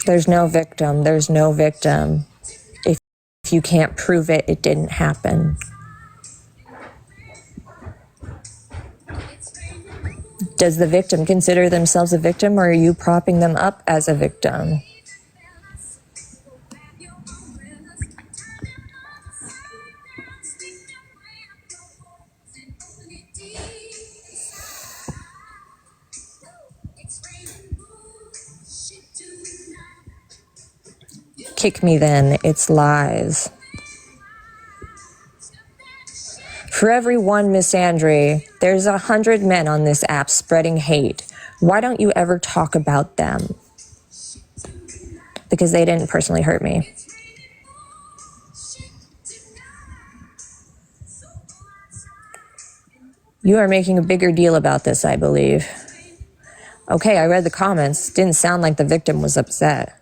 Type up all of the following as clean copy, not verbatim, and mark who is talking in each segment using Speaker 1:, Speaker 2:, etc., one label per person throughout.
Speaker 1: There's no victim. There's no victim. If you can't prove it, it didn't happen. Does the victim consider themselves a victim, or are you propping them up as a victim? Kick me then, it's lies. For every one Miss Andry, there's 100 men on this app spreading hate. Why don't you ever talk about them? Because they didn't personally hurt me. You are making a bigger deal about this, I believe. Okay, I read the comments. Didn't sound like the victim was upset.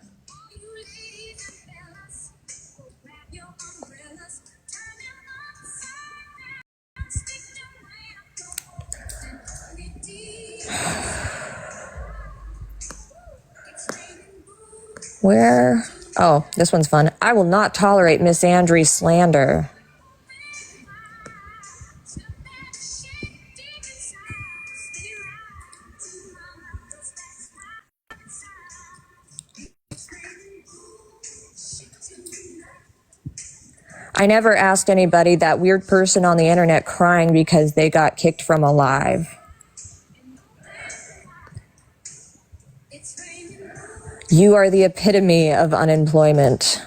Speaker 1: Where? Oh, this one's fun. I will not tolerate Miss Andry's slander. I never asked anybody, that weird person on the internet crying because they got kicked from a live. You are the epitome of unemployment.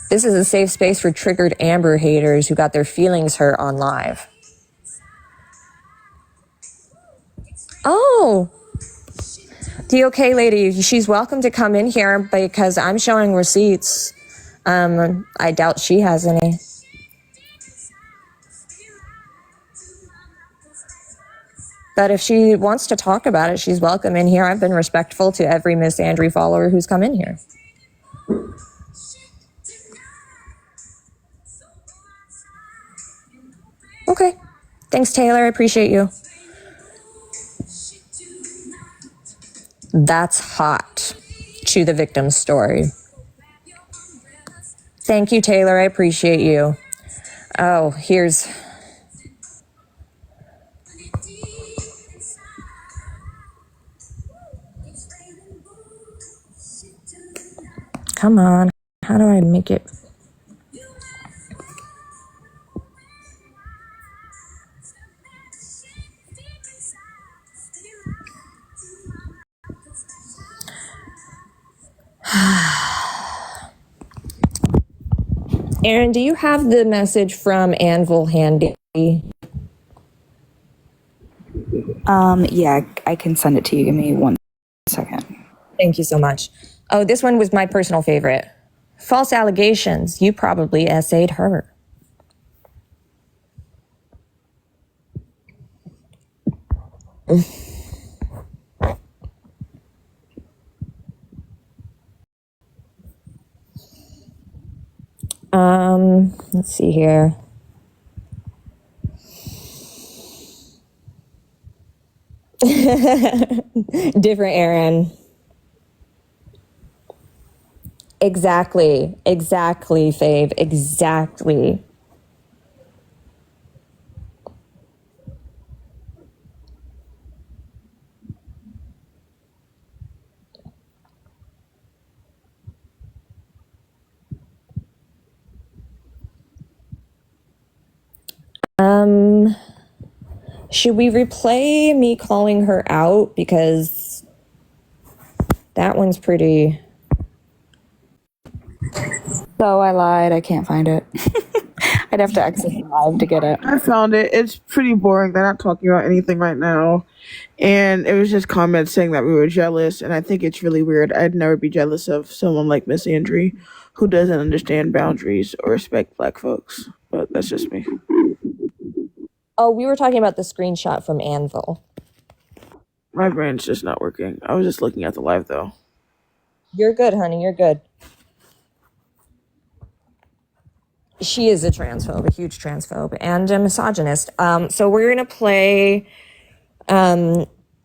Speaker 1: This is a safe space for triggered Amber haters who got their feelings hurt on live. Oh, the okay lady, she's welcome to come in here because I'm showing receipts. I doubt she has any. But if she wants to talk about it, she's welcome in here. I've been respectful to every Miss Andry follower who's come in here. Okay. Thanks, Taylor. I appreciate you. That's hot. To the victim's story. Thank you, Taylor. I appreciate you. Oh, here's... Come on. How do I make it? Aaron, do you have the message from Anvil handy?
Speaker 2: Yeah, I can send it to you. Give me 1 second.
Speaker 1: Thank you so much. Oh, this one was my personal favorite. False allegations. You probably essayed her. Let's see here. Different Aaron. Exactly, Fave, exactly. Should we replay me calling her out? Because that one's pretty...
Speaker 2: So I lied. I can't find it. I'd have to exit live to get it.
Speaker 3: I found it. It's pretty boring. They're not talking about anything right now. And it was just comments saying that we were jealous. And I think it's really weird. I'd never be jealous of someone like Miss Andry who doesn't understand boundaries or respect Black folks. But that's just me.
Speaker 1: Oh, we were talking about the screenshot from Anvil.
Speaker 3: My brain's just not working. I was just looking at the live, though.
Speaker 1: You're good, honey. You're good. she is a transphobe, a huge transphobe, and a misogynist. So we're going to play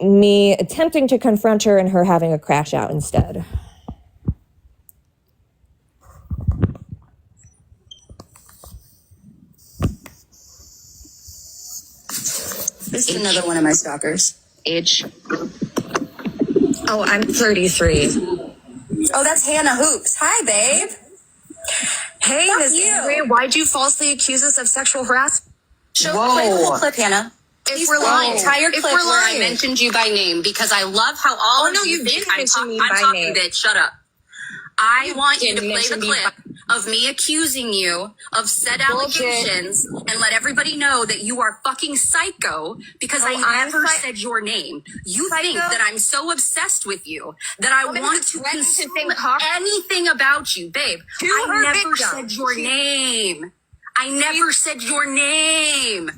Speaker 1: me attempting to confront her and her having a crash out instead.
Speaker 4: This is another one of my stalkers.
Speaker 5: Age?
Speaker 1: Oh, I'm 33.
Speaker 4: Oh, that's Hannah Hoops. Hi, babe.
Speaker 1: Hey,
Speaker 4: Fuck
Speaker 1: Miss
Speaker 4: you.
Speaker 1: Andry, why'd you falsely accuse us of sexual harassment?
Speaker 4: Play the whole clip, Hannah.
Speaker 5: If we're lying,
Speaker 4: Entire
Speaker 5: if
Speaker 4: clip
Speaker 5: we're
Speaker 4: where I
Speaker 5: lying, mentioned you by name because I love how all of you think I'm talking, bitch. Shut up. I want you to play the clip of me accusing you of said allegations and let everybody know that you are fucking psycho because I never said your name. You think that I'm so obsessed with you that I want to consume anything about you, babe. I never said your name. I never said your name.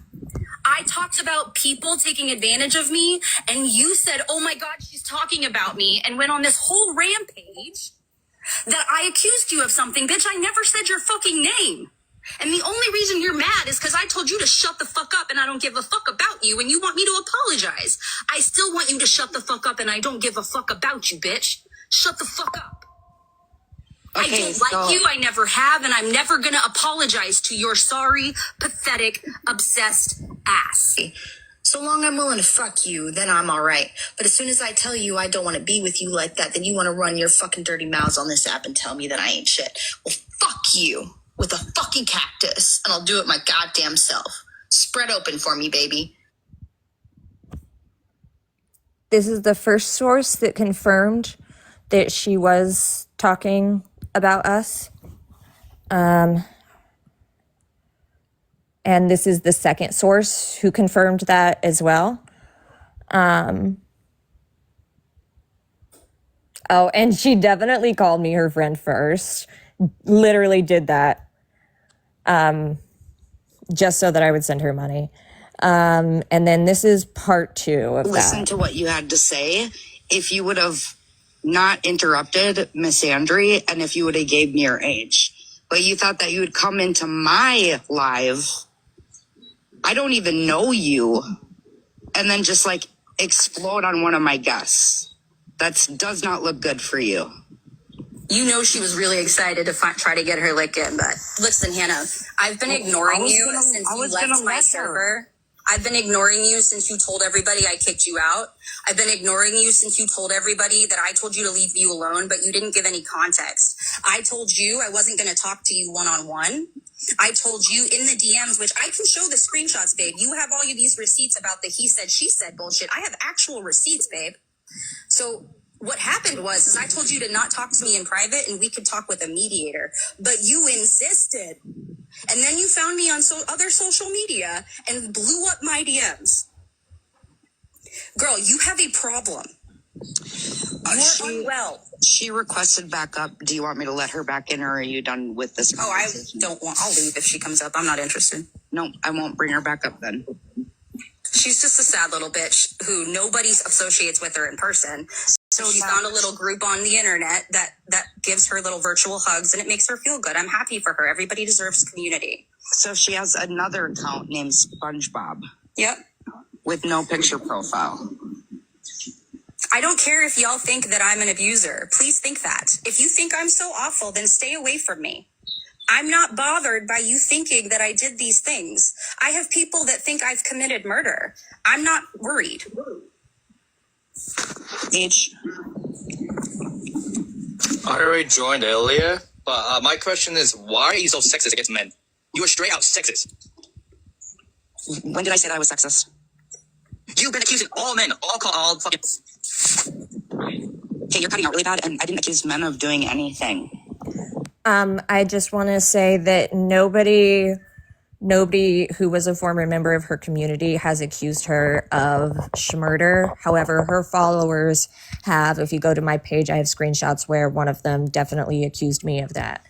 Speaker 5: I talked about people taking advantage of me, and you said, oh my God, she's talking about me, and went on this whole rampage that I accused you of something. Bitch, I never said your fucking name. And the only reason you're mad is because I told you to shut the fuck up and I don't give a fuck about you, and you want me to apologize. I still want you to shut the fuck up and I don't give a fuck about you, bitch. Shut the fuck up. Okay, I don't like you, I never have, and I'm never gonna apologize to your sorry, pathetic, obsessed ass.
Speaker 4: So long I'm willing to fuck you, then I'm all right. But as soon as I tell you I don't want to be with you like that, then you want to run your fucking dirty mouths on this app and tell me that I ain't shit. Well, fuck you with a fucking cactus, and I'll do it my goddamn self. Spread open for me, baby.
Speaker 1: This is the first source that confirmed that she was talking about us. And this is the second source who confirmed that as well. Oh, and she definitely called me her friend first. Literally did that. Just so that I would send her money. And then this is part 2 of
Speaker 5: Listen
Speaker 1: that.
Speaker 5: to what you had to say. If you would have not interrupted Miss Andry and if you would have gave me your age. But you thought that you would come into my live. I don't even know you. And then just like explode on one of my guests. That does not look good for you.
Speaker 4: You know she was really excited to try to get her lick in, but listen, Hannah, I've been ignoring you since you left my server. I've been ignoring you since you told everybody I kicked you out. I've been ignoring you since you told everybody that I told you to leave you alone, but you didn't give any context. I told you I wasn't going to talk to you one-on-one. I told you in the DMs, which I can show the screenshots, babe. You have all of these receipts about the he said, she said bullshit. I have actual receipts, babe. So what happened was I told you to not talk to me in private and we could talk with a mediator, but you insisted. And then you found me on other social media and blew up my DMs. Girl, you have a problem. You're unwell.
Speaker 5: She requested backup. Do you want me to let her back in, or are you done with this conversation?
Speaker 4: I'll leave if she comes up. I'm not interested.
Speaker 5: No, I won't bring her back up then.
Speaker 4: She's just a sad little bitch who nobody associates with her in person. So she found a little group on the internet that gives her little virtual hugs, and it makes her feel good. I'm happy for her. Everybody deserves community.
Speaker 5: So she has another account named SpongeBob.
Speaker 4: Yep.
Speaker 5: With no picture profile.
Speaker 4: I don't care if y'all think that I'm an abuser. Please think that. If you think I'm so awful, then stay away from me. I'm not bothered by you thinking that I did these things. I have people that think I've committed murder. I'm not worried.
Speaker 5: H.
Speaker 6: I already joined earlier, but my question is, why are you so sexist against men? You are straight out sexist.
Speaker 5: When did I say that I was sexist?
Speaker 6: You've been accusing all men, all fucking...
Speaker 5: Okay, you're cutting out really bad, and I didn't accuse men of doing anything.
Speaker 1: I just want to say that nobody who was a former member of her community has accused her of murder. However, her followers have. If you go to my page, I have screenshots where one of them definitely accused me of that.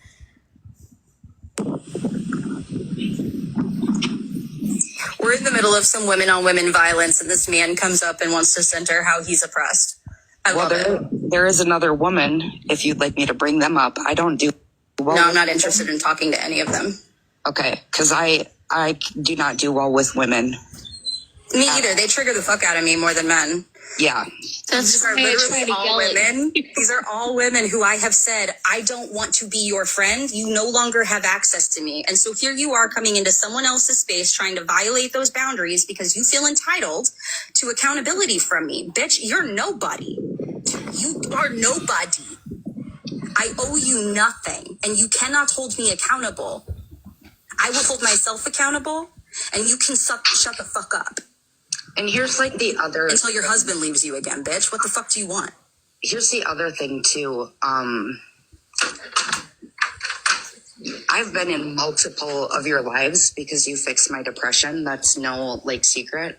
Speaker 4: We're in the middle of some women-on-women violence, and this man comes up and wants to center how he's oppressed. I love it.
Speaker 5: There is another woman, if you'd like me to bring them up. I don't do...
Speaker 4: No, I'm not interested in talking to any of them.
Speaker 7: Okay, because I do not do well with women.
Speaker 4: Me either. They trigger the fuck out of me more than men.
Speaker 7: Yeah.
Speaker 4: These are literally all women. These are all women who I have said, I don't want to be your friend. You no longer have access to me. And so here you are coming into someone else's space trying to violate those boundaries because you feel entitled to accountability from me. Bitch, you're nobody. You are nobody. I owe you nothing, and you cannot hold me accountable. I will hold myself accountable, and you can shut the fuck up.
Speaker 7: And here's like the other...
Speaker 4: Until your husband leaves you again, bitch. What the fuck do you want?
Speaker 7: Here's the other thing, too. I've been in multiple of your lives because you fixed my depression. That's no, like, secret.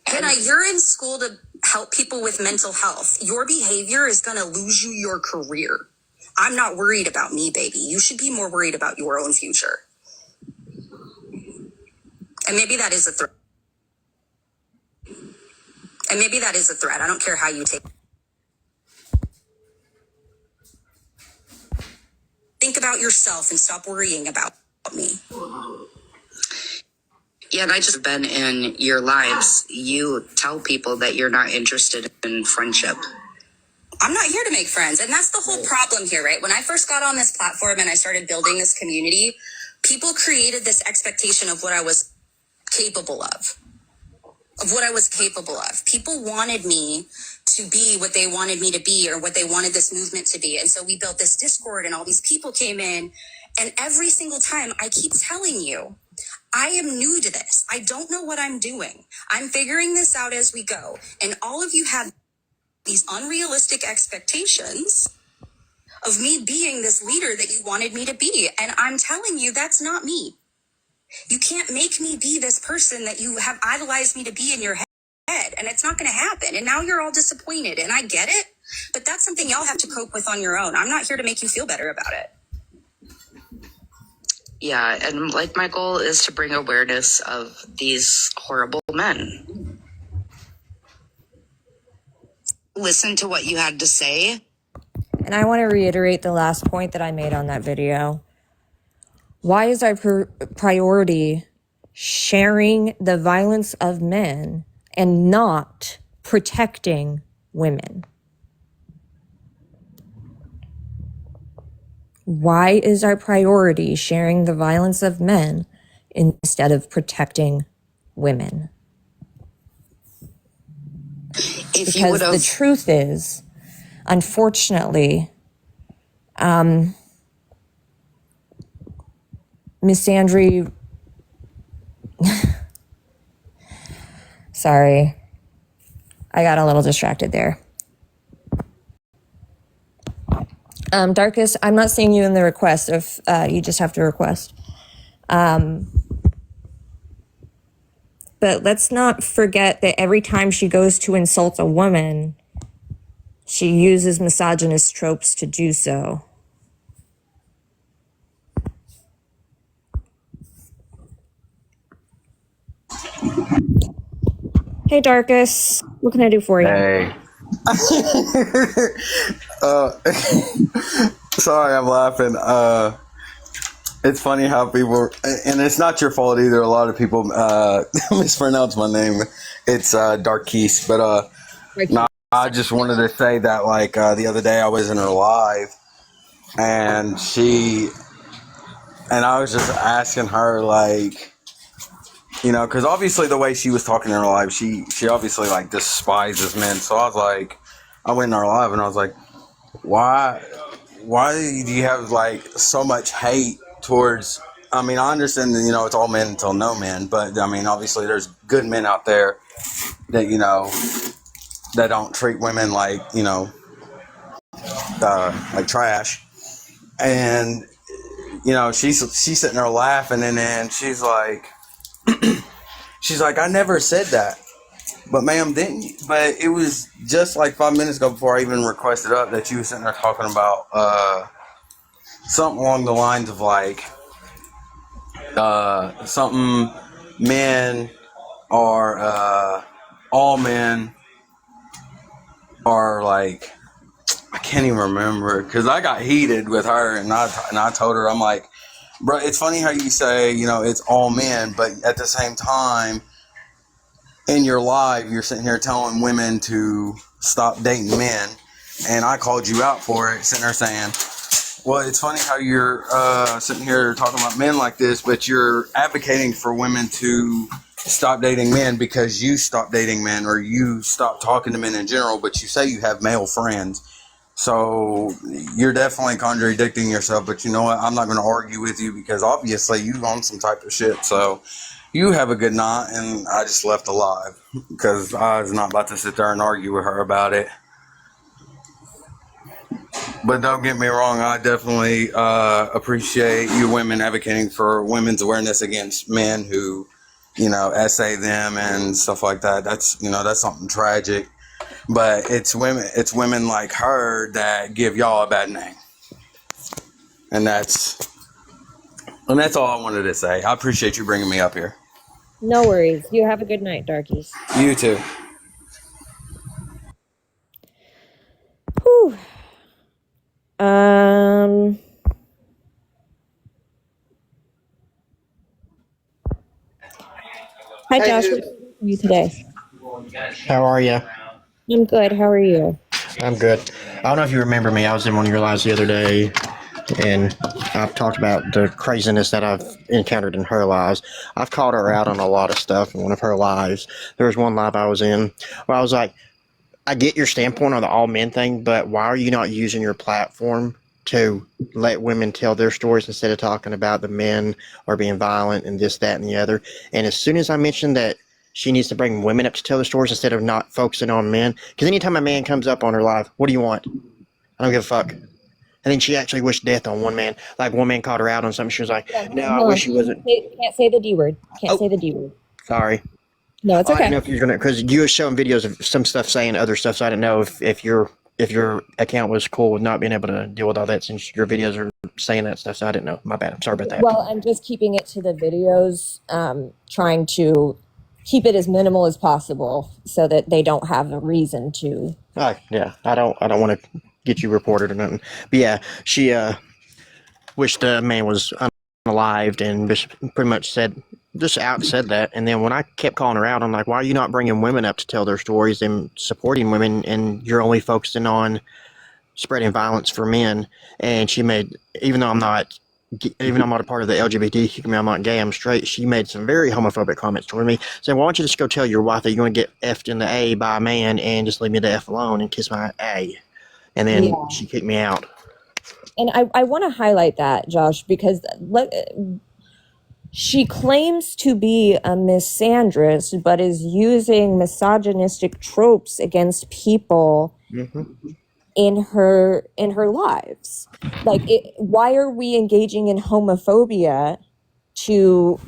Speaker 4: Hannah, you're in school to help people with mental health. Your behavior is going to lose you your career. I'm not worried about me, baby. You should be more worried about your own future. And maybe that is a threat. I don't care how you take it. Think about yourself and stop worrying about me.
Speaker 7: Yeah, and I just been in your lives. You tell people that you're not interested in friendship.
Speaker 4: I'm not here to make friends. And that's the whole problem here, right? When I first got on this platform and I started building this community, people created this expectation of what I was capable of. People wanted me to be what they wanted me to be or what they wanted this movement to be. And so we built this Discord and all these people came in. And every single time I keep telling you, I am new to this. I don't know what I'm doing. I'm figuring this out as we go. And all of you have these unrealistic expectations of me being this leader that you wanted me to be. And I'm telling you, that's not me. You can't make me be this person that you have idolized me to be in your head. And it's not going to happen. And now you're all disappointed. And I get it. But that's something y'all have to cope with on your own. I'm not here to make you feel better about it.
Speaker 7: Yeah, and like my goal is to bring awareness of these horrible men. Listen to what you had to say.
Speaker 1: And I want to reiterate the last point that I made on that video. Why is our priority sharing the violence of men and not protecting women? Why is our priority sharing the violence of men instead of protecting women? Because the truth is, unfortunately, Miss Andry, sorry, I got a little distracted there. Darkest, I'm not seeing you in the request if you just have to request. But let's not forget that every time she goes to insult a woman, she uses misogynist tropes to do so. Hey, Darkest, what can I do for you?
Speaker 8: Hey. Sorry, I'm laughing. It's funny how people, and it's not your fault either. A lot of people mispronounce my name. It's Darkest, but no, I just wanted to say that like the other day I was in her live, and I was just asking her like, you know, because obviously the way she was talking in her live, she obviously like despises men. So I was like, I went in her live and I was like, why do you have like so much hate towards? I mean, I understand that, you know, it's all men until no men, but I mean, obviously there's good men out there that, you know, that don't treat women like, you know, like trash. And, you know, she's sitting there laughing, and then she's like, I never said that. But ma'am, didn't you? But it was just like 5 minutes ago before I even requested up that you were sitting there talking about something along the lines of like something men are all men are like, I can't even remember because I got heated with her, and I told her, I'm like, Bro, it's funny how you say, it's all men, but at the same time, in your live, you're sitting here telling women to stop dating men, and I called you out for it, sitting there saying, well, it's funny how you're sitting here talking about men like this, but you're advocating for women to stop dating men because you stop dating men or you stop talking to men in general, but you say you have male friends. So you're definitely contradicting yourself, but you know what? I'm not going to argue with you because obviously you own some type of shit. So you have a good night, and I just left alive because I was not about to sit there and argue with her about it. But don't get me wrong, I definitely appreciate you women advocating for women's awareness against men who, essay them and stuff like that. That's something tragic. But it's women like her that give y'all a bad name. And that's all I wanted to say. I appreciate you bringing me up here.
Speaker 1: No worries. You have a good night, darkies.
Speaker 8: You too.
Speaker 1: Whew. Um. Hi, Josh. What are you today?
Speaker 9: How are you?
Speaker 1: I'm good. How are you?
Speaker 9: I'm good. I don't know if you remember me. I was in one of your lives the other day, and I've talked about the craziness that I've encountered in her lives. I've called her out on a lot of stuff in one of her lives. There was one live I was in where I was like, I get your standpoint on the all men thing, but why are you not using your platform to let women tell their stories instead of talking about the men or being violent and this, that, and the other? And as soon as I mentioned that she needs to bring women up to tell their stories instead of not focusing on men, because anytime a man comes up on her live, what do you want? I don't give a fuck. And then she actually wished death on one man. Like one man called her out on something. She was like,
Speaker 1: Yeah,
Speaker 9: "No, I
Speaker 1: hold
Speaker 9: wish
Speaker 1: on.
Speaker 9: he wasn't."
Speaker 1: Can't say the D word. Can't say
Speaker 9: Oh,
Speaker 1: the D word.
Speaker 9: sorry.
Speaker 1: No, it's
Speaker 9: I didn't
Speaker 1: okay.
Speaker 9: know if you're gonna, because you were showing videos of some stuff saying other stuff, so I didn't know if your account was cool with not being able to deal with all that since your videos are saying that stuff. So I didn't know. My bad. I'm sorry about that.
Speaker 1: Well, I'm just keeping it to the videos, trying to keep it as minimal as possible so that they don't have a reason to.
Speaker 9: Oh yeah, I don't want to get you reported or nothing. But yeah, she wished the man was unalived and just pretty much said that. And then when I kept calling her out, I'm like, why are you not bringing women up to tell their stories and supporting women, and you're only focusing on spreading violence for men? And she made, even though I'm not a part of the LGBT community, I'm not gay, I'm straight, she made some very homophobic comments toward me, saying, why don't you just go tell your wife that you're going to get effed in the A by a man and just leave me the F alone and kiss my A? And then
Speaker 1: Yeah.
Speaker 9: she kicked me out.
Speaker 1: And I want to highlight that, Josh, because she claims to be a misandrist, but is using misogynistic tropes against people in her lives. Like, why are we engaging in homophobia to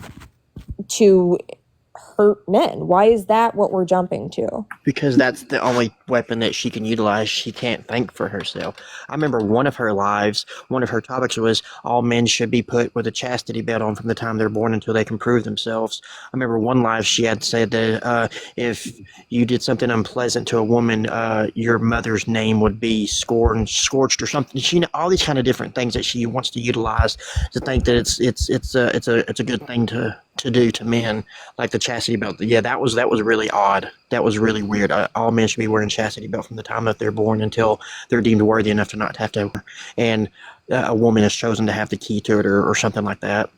Speaker 1: hurt men? Why is that what we're jumping to?
Speaker 9: Because that's the only weapon that she can utilize. She can't think for herself. I remember one of her lives, one of her topics was all men should be put with a chastity belt on from the time they're born until they can prove themselves. I remember one live she had said that if you did something unpleasant to a woman, your mother's name would be scorched or something. She, all these kind of different things that she wants to utilize to think that it's a good thing to do to men, like the chastity belt. Yeah, that was really odd. That was really weird. All men should be wearing chastity belt from the time that they're born until they're deemed worthy enough to not have to. And a woman has chosen to have the key to it, or something like that.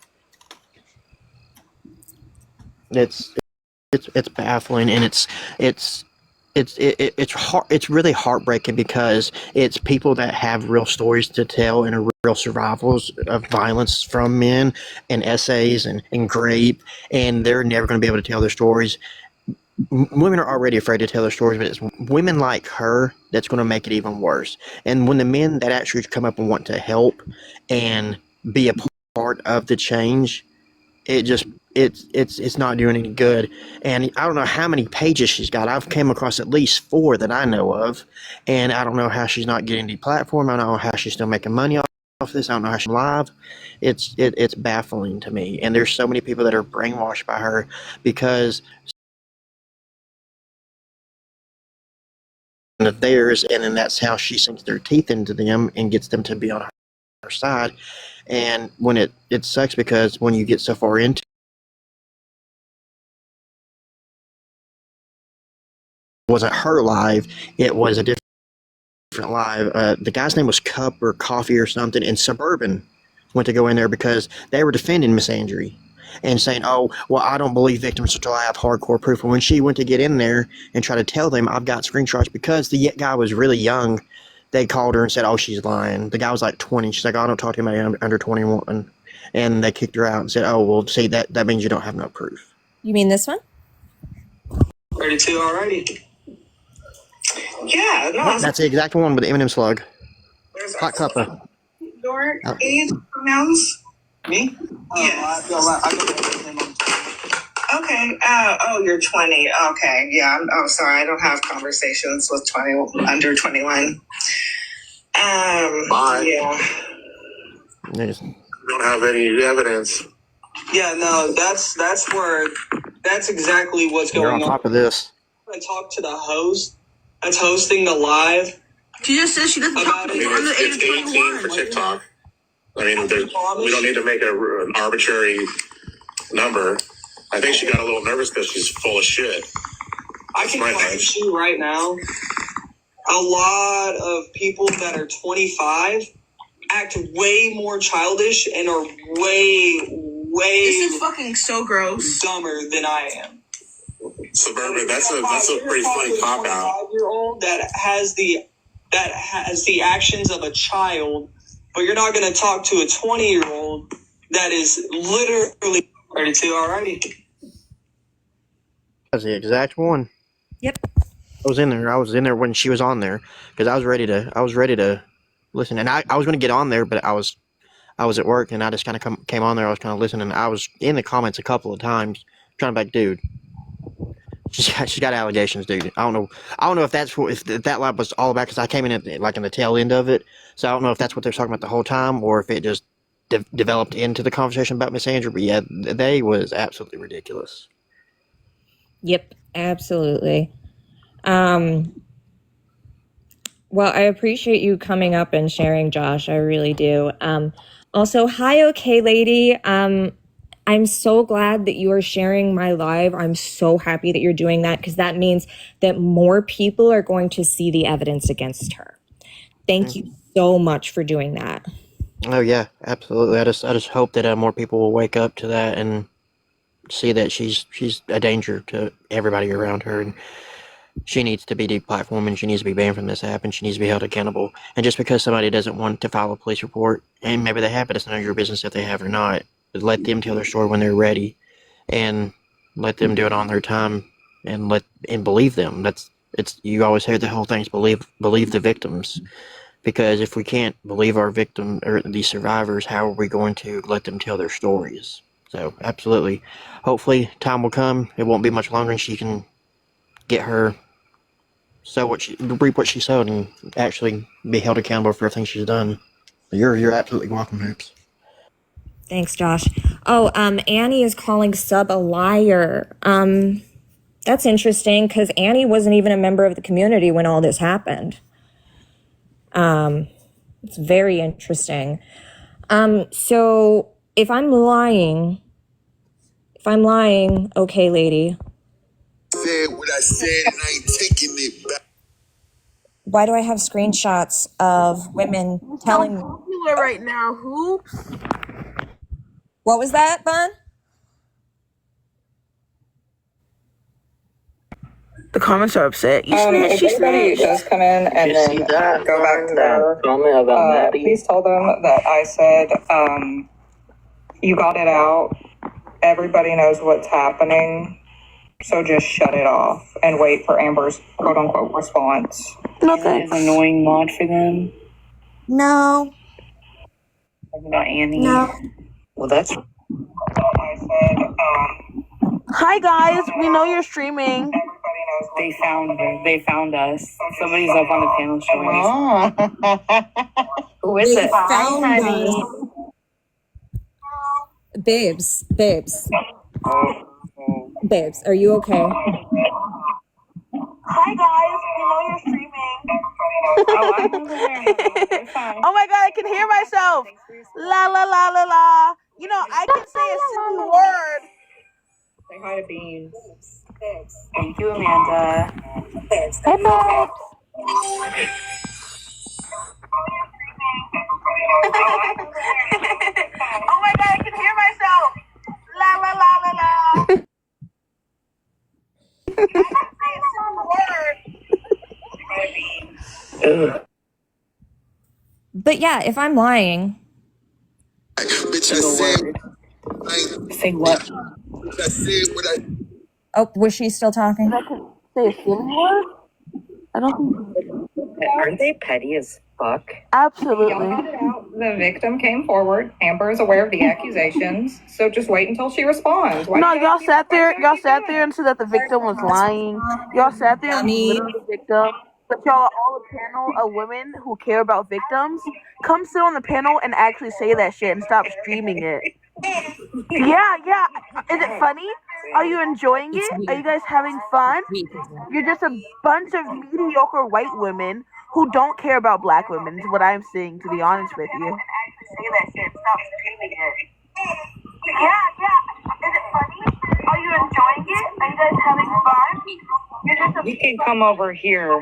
Speaker 9: It's baffling, and it's really heartbreaking because it's people that have real stories to tell and real survivals of violence from men and essays and rape, and they're never going to be able to tell their stories. Women are already afraid to tell their stories, but it's women like her that's going to make it even worse. And when the men that actually come up and want to help and be a part of the change, it just it's not doing any good. And I don't know how many pages she's got. I've came across at least 4 that I know of, and I don't know how she's not getting the platform. I don't know how she's still making money off this. I don't know how she's live. It's baffling to me. And there's so many people that are brainwashed by her because of theirs, and then that's how she sinks their teeth into them and gets them to be on side. And when it sucks because when you get so far into it wasn't her live, it was a different live. The guy's name was Cup or Coffee or something, and Suburban went to go in there because they were defending Miss Andry and saying, oh, well, I don't believe victims until I have hardcore proof. And when she went to get in there and try to tell them, I've got screenshots, because the guy was really young, they called her and said, oh, she's lying. The guy was like 20. She's like, oh, I don't talk to anybody under 21. And they kicked her out and said, oh, well, see, that means you don't have no proof.
Speaker 1: You mean this one?
Speaker 6: 32 already.
Speaker 7: Yeah, no.
Speaker 9: That's the exact one with the M&M slug.
Speaker 7: There's
Speaker 9: Hot cuppa.
Speaker 7: your age pronouns?
Speaker 6: Me?
Speaker 7: Yes.
Speaker 6: I
Speaker 7: Okay. You're 20. Okay. Yeah. I'm sorry. I don't have conversations with under 21.
Speaker 10: Bye.
Speaker 7: Yeah.
Speaker 9: Yes.
Speaker 10: Don't have any evidence.
Speaker 6: Yeah, no, that's exactly what's
Speaker 9: You're on
Speaker 6: going on.
Speaker 9: top of this.
Speaker 6: I talked to the host that's hosting the live.
Speaker 3: She just says she doesn't talk to people under the age of
Speaker 10: 18 for
Speaker 3: 21.
Speaker 10: TikTok. I mean, we don't need to make an arbitrary number. I think she got a little nervous because she's full of shit.
Speaker 6: I can promise you right now, a lot of people that are 25 act way more childish and are way
Speaker 3: This is fucking so gross.
Speaker 6: dumber than I am.
Speaker 10: Suburban, that's a pretty funny cop out.
Speaker 6: 5-year-old that has the actions of a child, but you're not going to talk to a 20-year-old that is literally 32 already.
Speaker 9: That's the exact one.
Speaker 1: Yep.
Speaker 9: I was in there when she was on there because I was ready to listen, and I was going to get on there, but I was at work, and I just kind of came on there. I was kind of listening. I was in the comments a couple of times trying to be like, dude, she's got allegations, dude. I don't know if that lab was all about, because I came in in the tail end of it, so I don't know if that's what they're talking about the whole time, or if it just developed into the conversation about Miss Andrew. But yeah, they was absolutely ridiculous.
Speaker 1: Yep, absolutely. Well, I appreciate you coming up and sharing, Josh. I really do. Also, hi, okay, lady. I'm so glad that you are sharing my live. I'm so happy that you're doing that, because that means that more people are going to see the evidence against her. Thank you so much for doing that.
Speaker 9: Oh yeah, absolutely. I just hope that more people will wake up to that and see that she's a danger to everybody around her, and she needs to be deplatformed, and she needs to be banned from this app, and she needs to be held accountable. And just because somebody doesn't want to file a police report, and maybe they have, but it's none of your business if they have or not. But let them tell their story when they're ready, and let them do it on their time, and believe them. You always hear the whole thing's believe the victims, because if we can't believe our victim or the survivors, how are we going to let them tell their stories? So absolutely, hopefully time will come. It won't be much longer, and she can get her reap what she sowed, and actually be held accountable for everything she's done. You're absolutely welcome, Hoops.
Speaker 1: Thanks, Josh. Oh, Annie is calling Sub a liar. That's interesting, because Annie wasn't even a member of the community when all this happened. It's very interesting. So if I'm lying, okay, lady.
Speaker 10: Said what I said, and I ain't taking it back.
Speaker 1: Why do I have screenshots of women telling me?
Speaker 3: Popular right now. Who?
Speaker 1: What was that, Bun?
Speaker 3: The comments are upset. You snitch.
Speaker 11: If anybody does come in and then go back to their, please tell them that I said, you got it out. Everybody knows what's happening. So just shut it off and wait for Amber's quote unquote response.
Speaker 3: No thanks.
Speaker 11: Is annoying mod for them?
Speaker 1: No.
Speaker 11: Not Annie.
Speaker 1: No.
Speaker 11: Well, that's. I said,
Speaker 3: Hi guys, we know you're streaming.
Speaker 11: They found us. Somebody's up on the panel showing us. Who is it?
Speaker 1: Found us. Babes. Babes, are you okay?
Speaker 3: Hi guys, we know you're streaming.
Speaker 11: Oh, I know the way. Okay, fine.
Speaker 3: Oh my god, I can hear myself. La la la la la. You know, I can say a single word.
Speaker 11: Say hi to Beans. Thank you, Amanda.
Speaker 2: Hey, Bob.
Speaker 3: Oh my god, I can hear myself. La la la la la. I can say a single word.
Speaker 1: But yeah, if I'm lying,
Speaker 10: Bitch, I said,
Speaker 11: Say what?
Speaker 10: I said what I.
Speaker 1: oh, was she still talking?
Speaker 2: Say a single word? I don't think.
Speaker 11: Aren't they petty as fuck?
Speaker 2: Absolutely.
Speaker 11: The victim came forward. Amber is aware of the accusations, so just wait until she responds.
Speaker 3: No, y'all sat there and said that the victim was lying. Y'all sat there and belittled the victim. But y'all are all a panel of women who care about victims. Come sit on the panel and actually say that shit and stop streaming it. Yeah. Is it funny? Are you enjoying it? Are you guys having fun? You're just a bunch of mediocre white women who don't care about black women, is what I'm saying, to be honest with you. Say that shit. Stop streaming it. Yeah. Is it funny? Are you enjoying it? Are you guys having fun? You're just a
Speaker 11: You can come over here.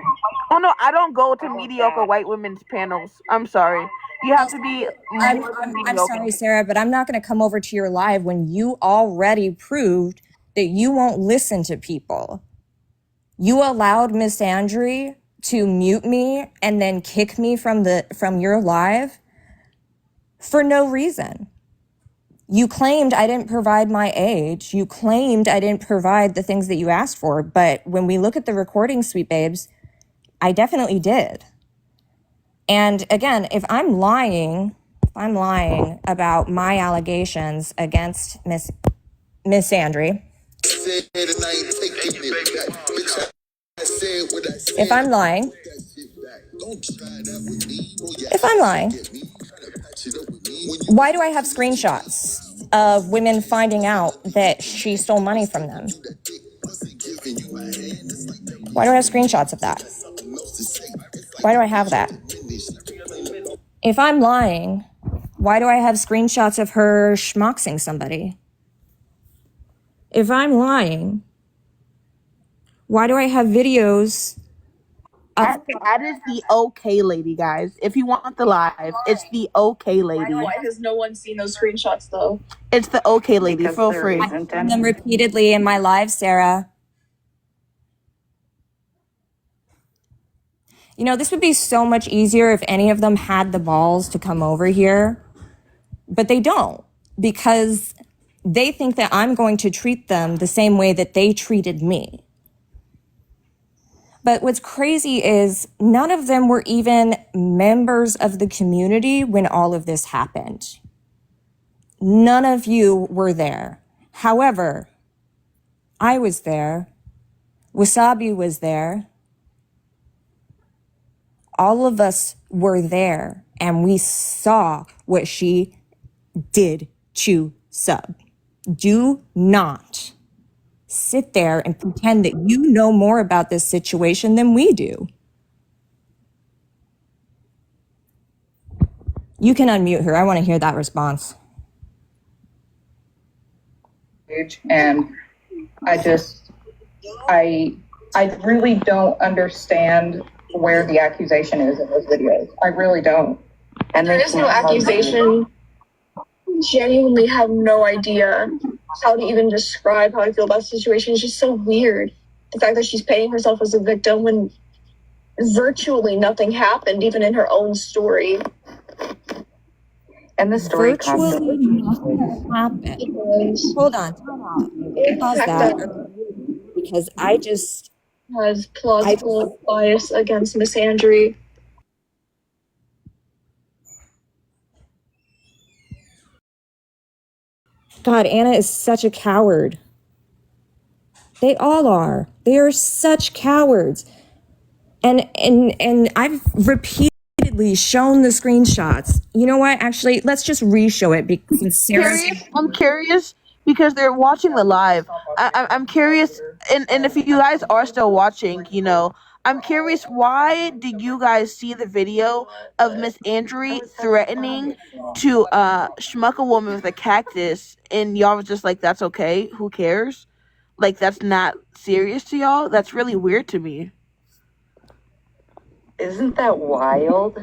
Speaker 3: Oh no, I don't go to mediocre white women's panels. I'm sorry. You have to be
Speaker 1: I'm sorry, Sarah, but I'm not going to come over to your live when you already proved that you won't listen to people. You allowed Miss Andry to mute me and then kick me from your live for no reason. You claimed I didn't provide my age. You claimed I didn't provide the things that you asked for. But when we look at the recording, sweet babes, I definitely did. And again, if I'm lying about my allegations against Miss Andry, if I'm lying, why do I have screenshots of women finding out that she stole money from them? Why do I have screenshots of that? Why do I have that? If I'm lying, why do I have screenshots of her schmoxing somebody? If I'm lying, why do I have videos of...
Speaker 3: That is the okay lady, guys. If you want the live, it's the okay lady.
Speaker 2: Why has no one seen those screenshots, though?
Speaker 3: It's the okay lady. Feel free.
Speaker 1: I've seen them repeatedly in my live, Sarah. You know, this would be so much easier if any of them had the balls to come over here, but they don't, because they think that I'm going to treat them the same way that they treated me. But what's crazy is none of them were even members of the community when all of this happened. None of you were there. However, I was there. Wasabi was there. All of us were there, and we saw what she did to Sub. Do not sit there and pretend that you know more about this situation than we do. You can unmute her. I want to hear that response.
Speaker 11: And I really don't understand where the accusation is in those videos. I really don't.
Speaker 12: And there is no accusation. Genuinely have no idea how to even describe how I feel about the situation. It's just so weird. The fact that she's painting herself as a victim when virtually nothing happened, even in her own story.
Speaker 11: And the story
Speaker 1: virtually nothing happened. Hold on. Pause that. Because I just
Speaker 12: has plausible bias against Miss Andry.
Speaker 1: God, Anna is such a coward. They all are. They are such cowards. And I've repeatedly shown the screenshots. You know what? Actually, let's just re-show it because Sarah's...
Speaker 3: I'm curious because they're watching the live. I'm curious, and if you guys are still watching, you know, I'm curious, why did you guys see the video of Miss Andry threatening to schmuck a woman with a cactus, and y'all was just like, that's okay, who cares? Like, that's not serious to y'all? That's really weird to me.
Speaker 7: Isn't that wild?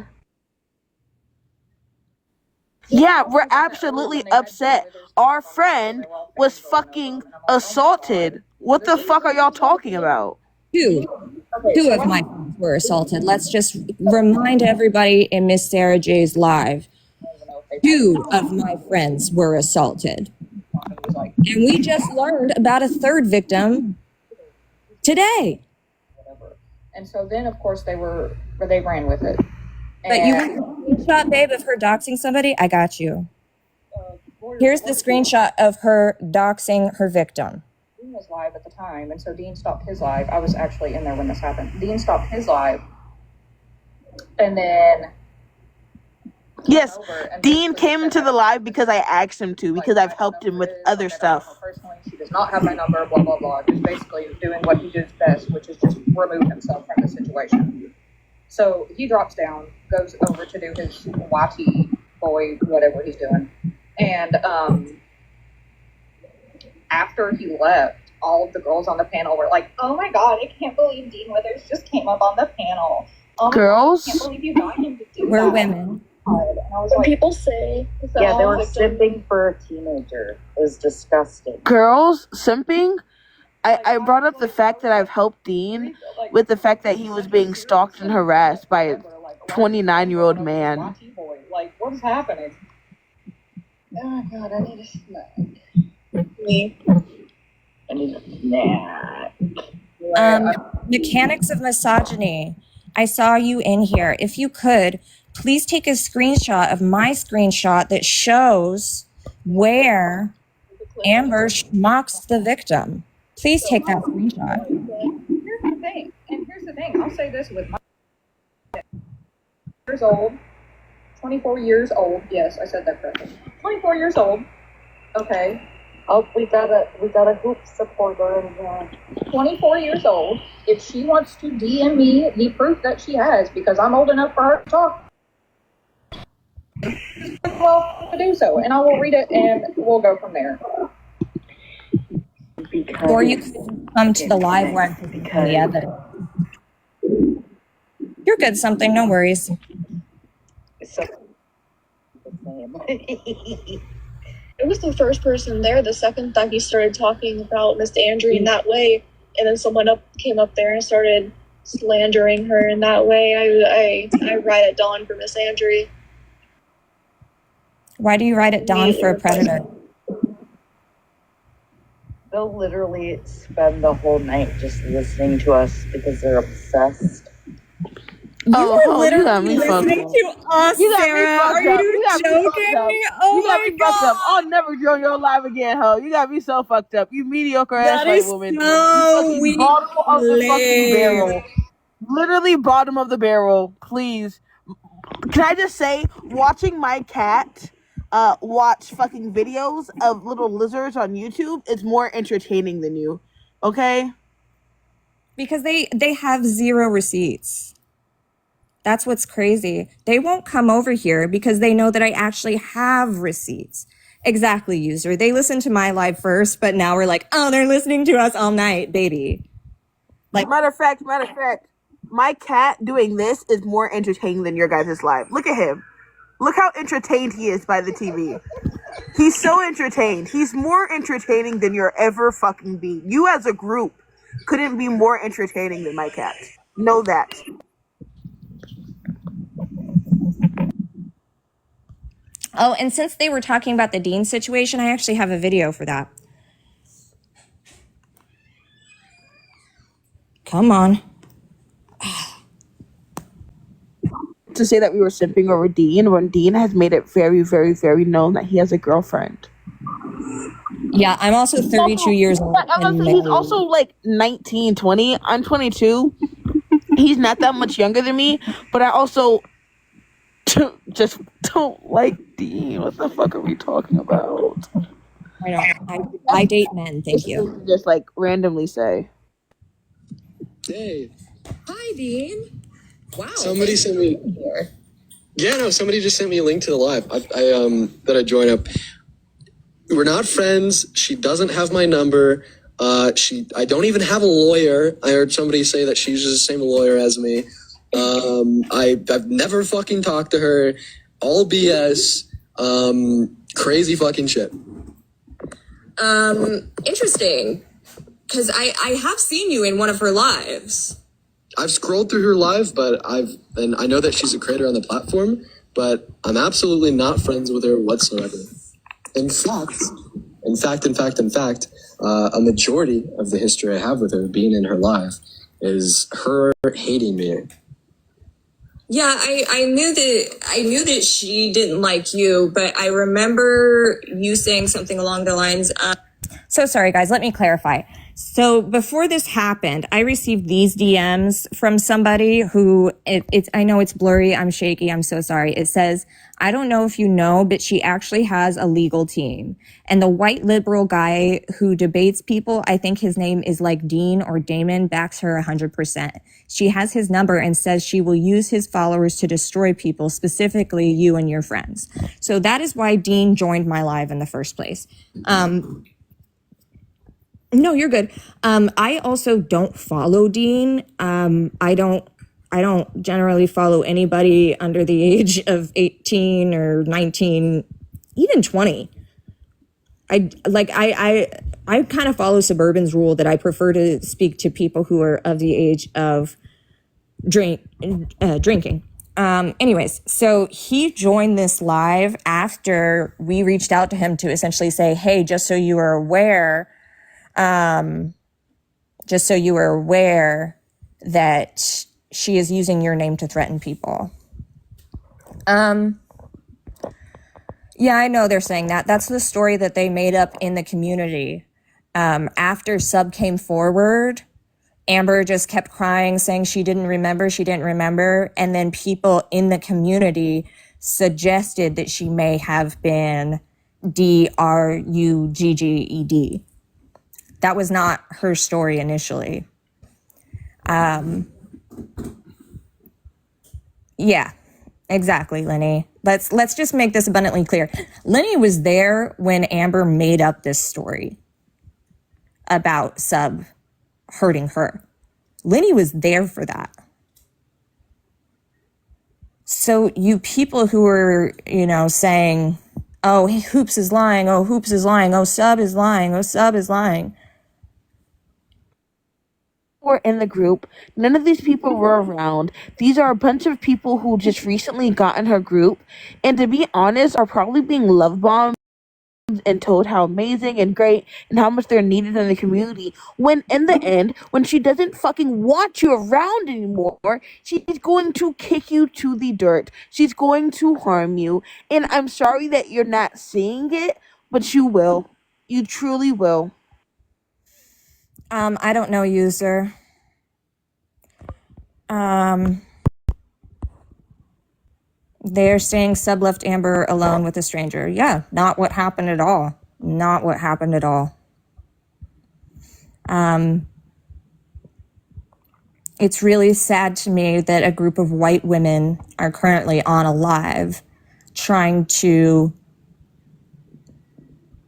Speaker 3: Yeah, we're absolutely upset. Our friend was fucking assaulted. What the fuck are y'all talking about?
Speaker 1: Two of my friends were assaulted. Let's just remind everybody in Miss Sarah J's live. 2 of my friends were assaulted. And we just learned about a 3rd victim today.
Speaker 11: And so then, of course, they ran with it.
Speaker 1: But you want a screenshot, babe, of her doxing somebody? I got you. Here's the screenshot of her doxing her victim.
Speaker 11: Dean was live at the time, and so Dean stopped his live. I was actually in there when this happened. Dean stopped his live, and then
Speaker 3: yes, Dean came into the live because I asked him to, because I've helped him with other stuff.
Speaker 11: Personally, she does not have my number, blah, blah, blah. Just basically doing what he does best, which is just remove himself from the situation. So he drops down, goes over to do his YT boy, whatever he's doing. And after he left, all of the girls on the panel were like, oh my God, I can't believe Dean Withers just came up on the panel. Oh
Speaker 3: girls?
Speaker 11: God, I can't believe you got him to do
Speaker 1: We're
Speaker 11: that.
Speaker 1: women.
Speaker 11: And I was like,
Speaker 12: People say that
Speaker 7: Yeah, they were simping for a teenager. It was disgusting.
Speaker 3: Girls simping? I brought up the fact that I've helped Dean with the fact that he was being stalked and harassed by a 29-year-old man.
Speaker 11: like, what is happening?
Speaker 7: Oh God, I need a snack. Me. I need a snack.
Speaker 1: Mechanics of misogyny. I saw you in here. If you could, please take a screenshot of my screenshot that shows where Amber mocks the victim. Please take that screenshot.
Speaker 11: Here's the thing. I'll say this with my years old, 24 years old. Yes, I said that correctly. 24 years old. Okay.
Speaker 7: Oh, we got a hoop supporter in here.
Speaker 11: 24 years old. If she wants to DM me the proof that she has, because I'm old enough for her to talk, well, to do so, and I will read it, and we'll go from there.
Speaker 1: Because or you can come to the live where I'm putting the evidence. You're good, something, no worries.
Speaker 12: It was the first person there the second that he started talking about Miss Andry in that way, and then someone came up there and started slandering her in that way. I write at dawn for Miss Andry.
Speaker 1: Why do you write at dawn for a predator?
Speaker 7: They'll literally spend the whole night just listening to us because they're obsessed.
Speaker 1: You are literally listening to us, Sarah. Are you joking me? Oh my God.
Speaker 3: I'll never join your live again, ho. You got me so fucked up. You mediocre ass white woman.
Speaker 1: So
Speaker 3: you bottom of the fucking barrel. Literally bottom of the barrel. Please. Can I just say, watching my cat watch fucking videos of little lizards on YouTube is more entertaining than you. Okay?
Speaker 1: Because they have 0 receipts. That's what's crazy. They won't come over here because they know that I actually have receipts. Exactly, user. They listened to my live first, but now we're like, oh, they're listening to us all night, baby.
Speaker 3: Like, matter of fact, my cat doing this is more entertaining than your guys' live. Look at him. Look how entertained he is by the TV. He's so entertained. He's more entertaining than you'll ever fucking be. You as a group couldn't be more entertaining than my cat. Know that.
Speaker 1: Oh, and since they were talking about the Dean situation, I actually have a video for that. Come on.
Speaker 3: To say that we were simping over Dean when Dean has made it very, very, very known that he has a girlfriend.
Speaker 1: Yeah, I'm also 32 years old.
Speaker 3: He's also like 19, 20. I'm 22. He's not that much younger than me, but I also just don't like Dean. What the fuck are we talking about?
Speaker 1: I know. I date men. Thank you.
Speaker 3: Just like randomly say.
Speaker 13: Dave. Hi,
Speaker 1: Hi, Dean. Wow.
Speaker 13: Somebody sent me. Yeah, no. Somebody just sent me a link to the live. That I joined up. We're not friends. She doesn't have my number. I don't even have a lawyer. I heard somebody say that she uses the same lawyer as me. I've never fucking talked to her. All BS. Crazy fucking shit.
Speaker 1: Interesting. Because I have seen you in one of her lives.
Speaker 13: I've scrolled through her live, and I know that she's a creator on the platform, but I'm absolutely not friends with her whatsoever. In fact, a majority of the history I have with her being in her live is her hating me.
Speaker 1: Yeah, I knew that she didn't like you, but I remember you saying something along the lines of... So sorry, guys, let me clarify. So before this happened, I received these DMs from somebody who, I know it's blurry, I'm shaky, I'm so sorry. It says, I don't know if you know, but she actually has a legal team. And the white liberal guy who debates people, I think his name is like Dean or Damon, backs her 100%. She has his number and says she will use his followers to destroy people, specifically you and your friends. So that is why Dean joined my live in the first place. No, you're good. I also don't follow Dean. I don't generally follow anybody under the age of 18 or 19, even 20. I kind of follow Suburban's rule that I prefer to speak to people who are of the age of drinking. Anyways, so he joined this live after we reached out to him to essentially say, hey, just so you are aware that she is using your name to threaten people. Yeah, I know they're saying that. That's the story that they made up in the community. After Sub came forward, Amber just kept crying, saying she didn't remember. And then people in the community suggested that she may have been DRUGGED. That was not her story initially. Yeah, exactly, Lenny. Let's just make this abundantly clear. Lenny was there when Amber made up this story about Sub hurting her. Lenny was there for that. So you people who are, saying, oh, Hoops is lying, oh, Hoops is lying, oh, Sub is lying, oh, Sub is lying.
Speaker 14: Were in the group. None of these people were around. These are a bunch of people who just recently got in her group, and to be honest, are probably being love bombed and told how amazing and great and how much they're needed in the community, when in the end, when she doesn't fucking want you around anymore, she's going to kick you to the dirt. She's going to harm you. And I'm sorry that you're not seeing it, but you will. You truly will.
Speaker 1: I don't know, user. They're saying Sub left Amber alone with a stranger. Yeah, not what happened at all. Not what happened at all. It's really sad to me that a group of white women are currently on a live trying to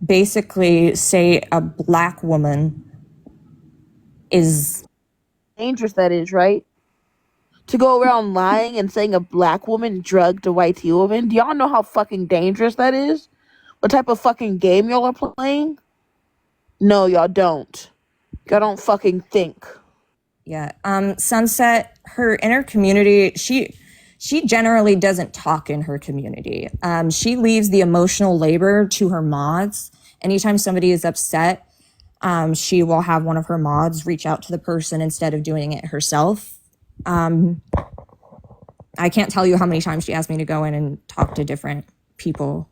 Speaker 1: basically say a black woman is
Speaker 14: dangerous, that is, right? To go around lying and saying a black woman drugged a white tea woman. Do y'all know how fucking dangerous that is? What type of fucking game y'all are playing? No, y'all don't. Y'all don't fucking think.
Speaker 1: Yeah. Sunset, her inner community, she generally doesn't talk in her community. She leaves the emotional labor to her mods. Anytime somebody is upset, she will have one of her mods reach out to the person instead of doing it herself. I can't tell you how many times she asked me to go in and talk to different people.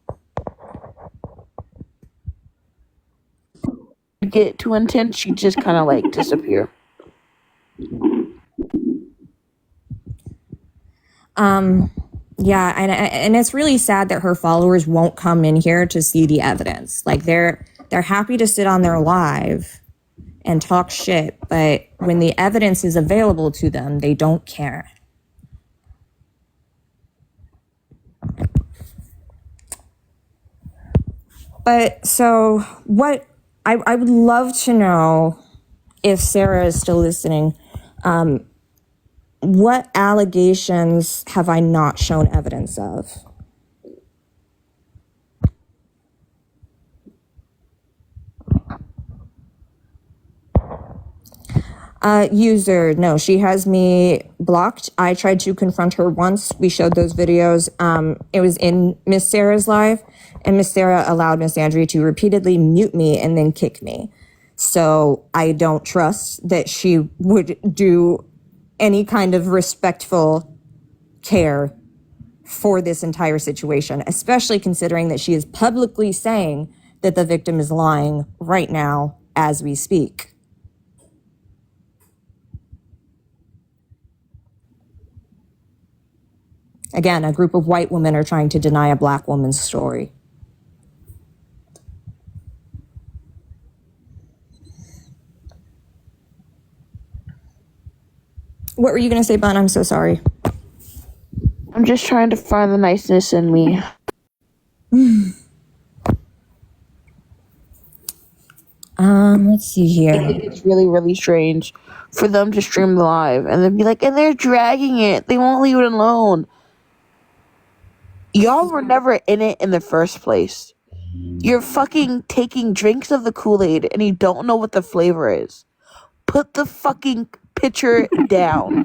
Speaker 14: Get too intense, she just kind of like disappear.
Speaker 1: Yeah, and it's really sad that her followers won't come in here to see the evidence. Like they're happy to sit on their live and talk shit, but when the evidence is available to them, they don't care. But so what I would love to know, if Sarah is still listening, what allegations have I not shown evidence of? User, no, she has me blocked. I tried to confront her once. We showed those videos. It was in Miss Sarah's live, and Miss Sarah allowed Miss Andry to repeatedly mute me and then kick me. So I don't trust that she would do any kind of respectful care for this entire situation, especially considering that she is publicly saying that the victim is lying right now as we speak. Again, a group of white women are trying to deny a black woman's story. What were you going to say, Bun? I'm so sorry.
Speaker 14: I'm just trying to find the niceness in me.
Speaker 1: Let's see here.
Speaker 14: I think it's really, really strange for them to stream the live and then be like, and they're dragging it. They won't leave it alone. Y'all were never in it in the first place. You're fucking taking drinks of the Kool-Aid and you don't know what the flavor is. Put the fucking pitcher down.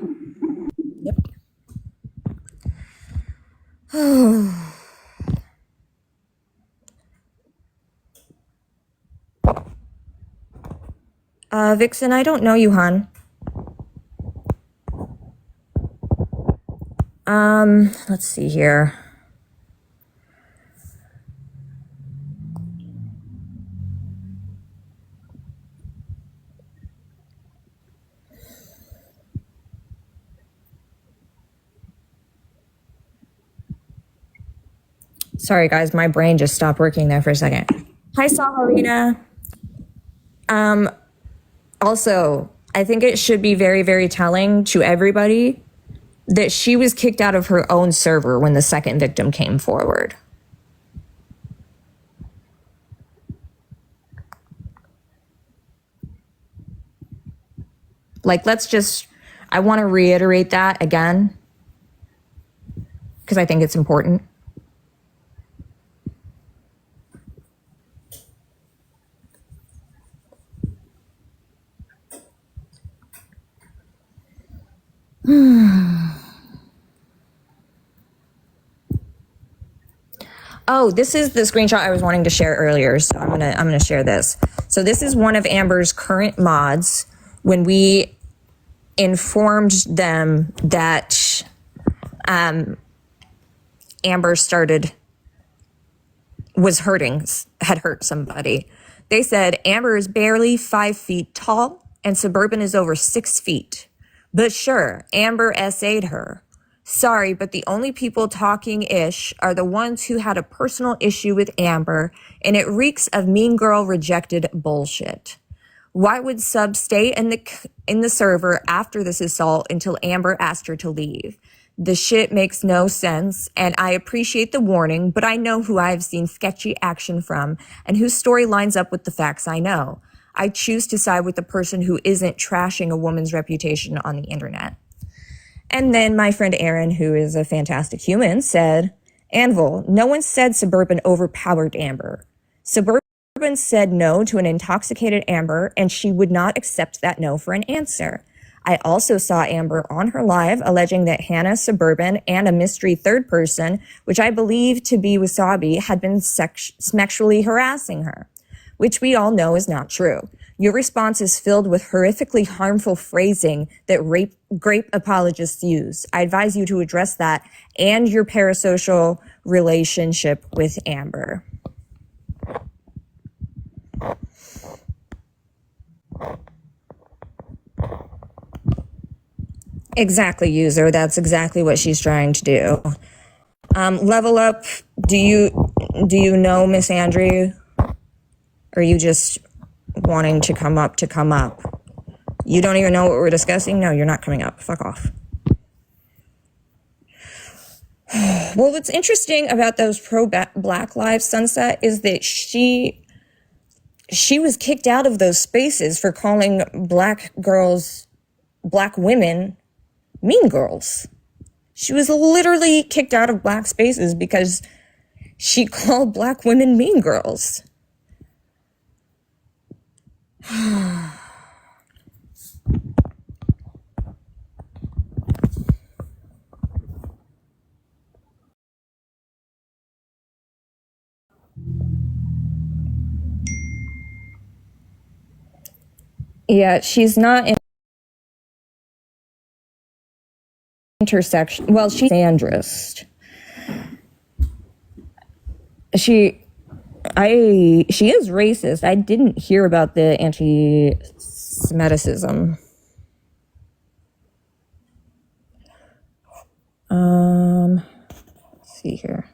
Speaker 1: Vixen, I don't know you, hon. Let's see here. Sorry, guys, my brain just stopped working there for a second. Hi, Saharina. Also, I think it should be very, very telling to everybody that she was kicked out of her own server when the second victim came forward. Like, I want to reiterate that again, because I think it's important. Oh, this is the screenshot I was wanting to share earlier, so I'm gonna share this. So this is one of Amber's current mods when we informed them that Amber had hurt somebody. They said Amber is barely 5 feet tall and Suburban is over 6 feet. But sure, Amber SA'd her. Sorry, but the only people talking ish are the ones who had a personal issue with Amber, and it reeks of mean girl rejected bullshit. Why would Sub stay in the server after this assault until Amber asked her to leave? The shit makes no sense, and I appreciate the warning, but I know who I have seen sketchy action from and whose story lines up with the facts I know. I choose to side with the person who isn't trashing a woman's reputation on the internet. And then my friend Aaron, who is a fantastic human, said, Anvil, no one said Suburban overpowered Amber. Suburban said no to an intoxicated Amber, and she would not accept that no for an answer. I also saw Amber on her live alleging that Hannah, Suburban, and a mystery third person, which I believe to be Wasabi, had been sexually harassing her, which we all know is not true. Your response is filled with horrifically harmful phrasing that grape apologists use. I advise you to address that and your parasocial relationship with Amber. Exactly, user. That's exactly what she's trying to do. Level Up, do you know Miss Andry? Or you just wanting to come up. You don't even know what we're discussing? No, you're not coming up. Fuck off. Well, what's interesting about those pro-Black Lives Sunset is that she was kicked out of those spaces for calling black women, mean girls. She was literally kicked out of black spaces because she called black women mean girls. Yeah, she's not intersection. Well, she's andrist. She is racist. I didn't hear about the anti-Semitism. Let's see here.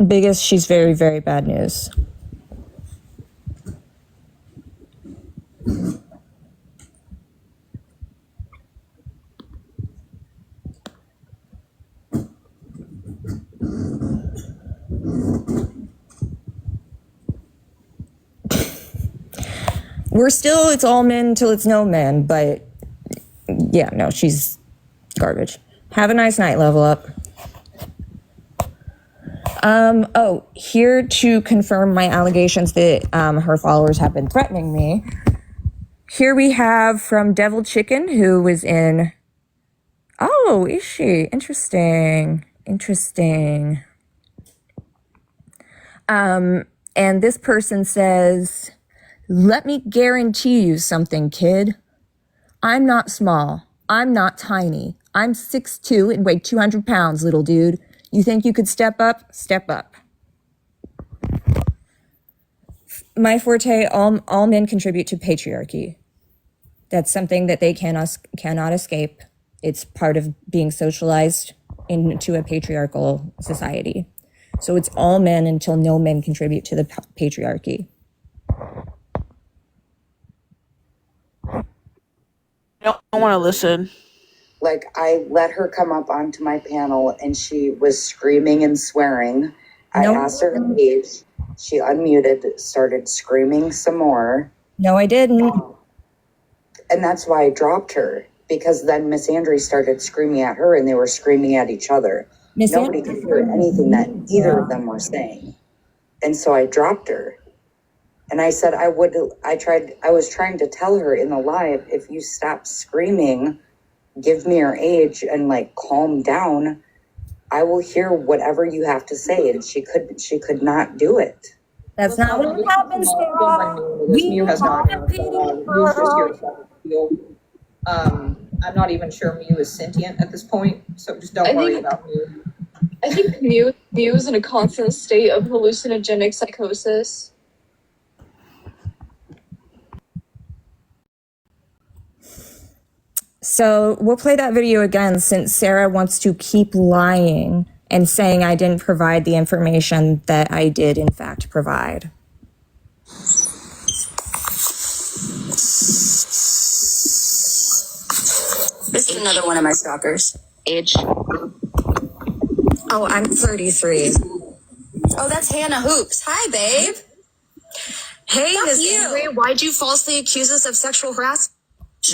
Speaker 1: Biggest, she's very, very bad news. We're still, it's all men till it's no men, but yeah, no, she's garbage. Have a nice night, level up. Here to confirm my allegations that her followers have been threatening me. Here we have from Devil Chicken, who was in... Oh, is she? Interesting. And this person says, let me guarantee you something, kid. I'm not small. I'm not tiny. I'm 6'2" and weigh 200 pounds, little dude. You think you could step up? Step up. My forte, all men contribute to patriarchy. That's something that they cannot escape. It's part of being socialized into a patriarchal society. So it's all men until no men contribute to the patriarchy.
Speaker 14: I don't want to listen.
Speaker 7: Like, I let her come up onto my panel and she was screaming and swearing. I asked her her age. She unmuted, started screaming some more.
Speaker 1: No, I didn't.
Speaker 7: And that's why I dropped her, because then Miss Andry started screaming at her and they were screaming at each other. Nobody could hear anything that either of them were saying. And so I dropped her. And I said I was trying to tell her in the live, if you stop screaming, give me your age and like calm down, I will hear whatever you have to say. And she could not do it.
Speaker 1: That's not what happens, Sarah.
Speaker 11: Mew has not. Mew's just here to feel. I'm not even sure Mew is sentient at this point, so just don't worry about Mew.
Speaker 12: I think Mew is in a constant state of hallucinogenic psychosis.
Speaker 1: So we'll play that video again since Sarah wants to keep lying and saying I didn't provide the information that I did in fact provide.
Speaker 4: This is another one of my stalkers.
Speaker 5: Age.
Speaker 4: Oh, I'm 33. Oh, that's Hannah Hoops. Hi, babe. Hey, Miss Andry, why'd you falsely accuse us of sexual harassment?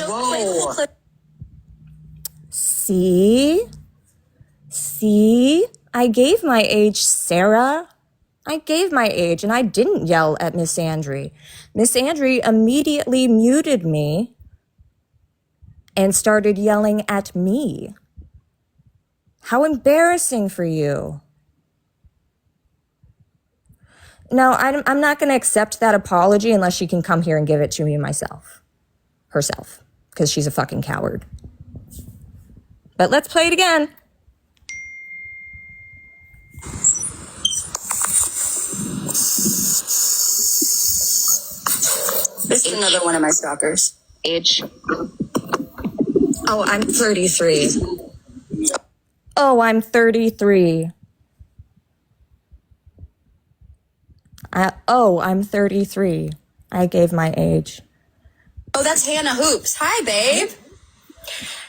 Speaker 4: Whoa.
Speaker 1: See? I gave my age, Sarah. I gave my age, and I didn't yell at Miss Andry. Miss Andry immediately muted me and started yelling at me. How embarrassing for you. No, I'm not going to accept that apology unless she can come here and give it to me herself, because she's a fucking coward. But let's play it again.
Speaker 4: This is another one of my stalkers.
Speaker 5: Age.
Speaker 1: Oh, I'm 33. Oh, I'm 33. I'm 33. I gave my age.
Speaker 4: Oh, that's Hannah Hoops. Hi, babe.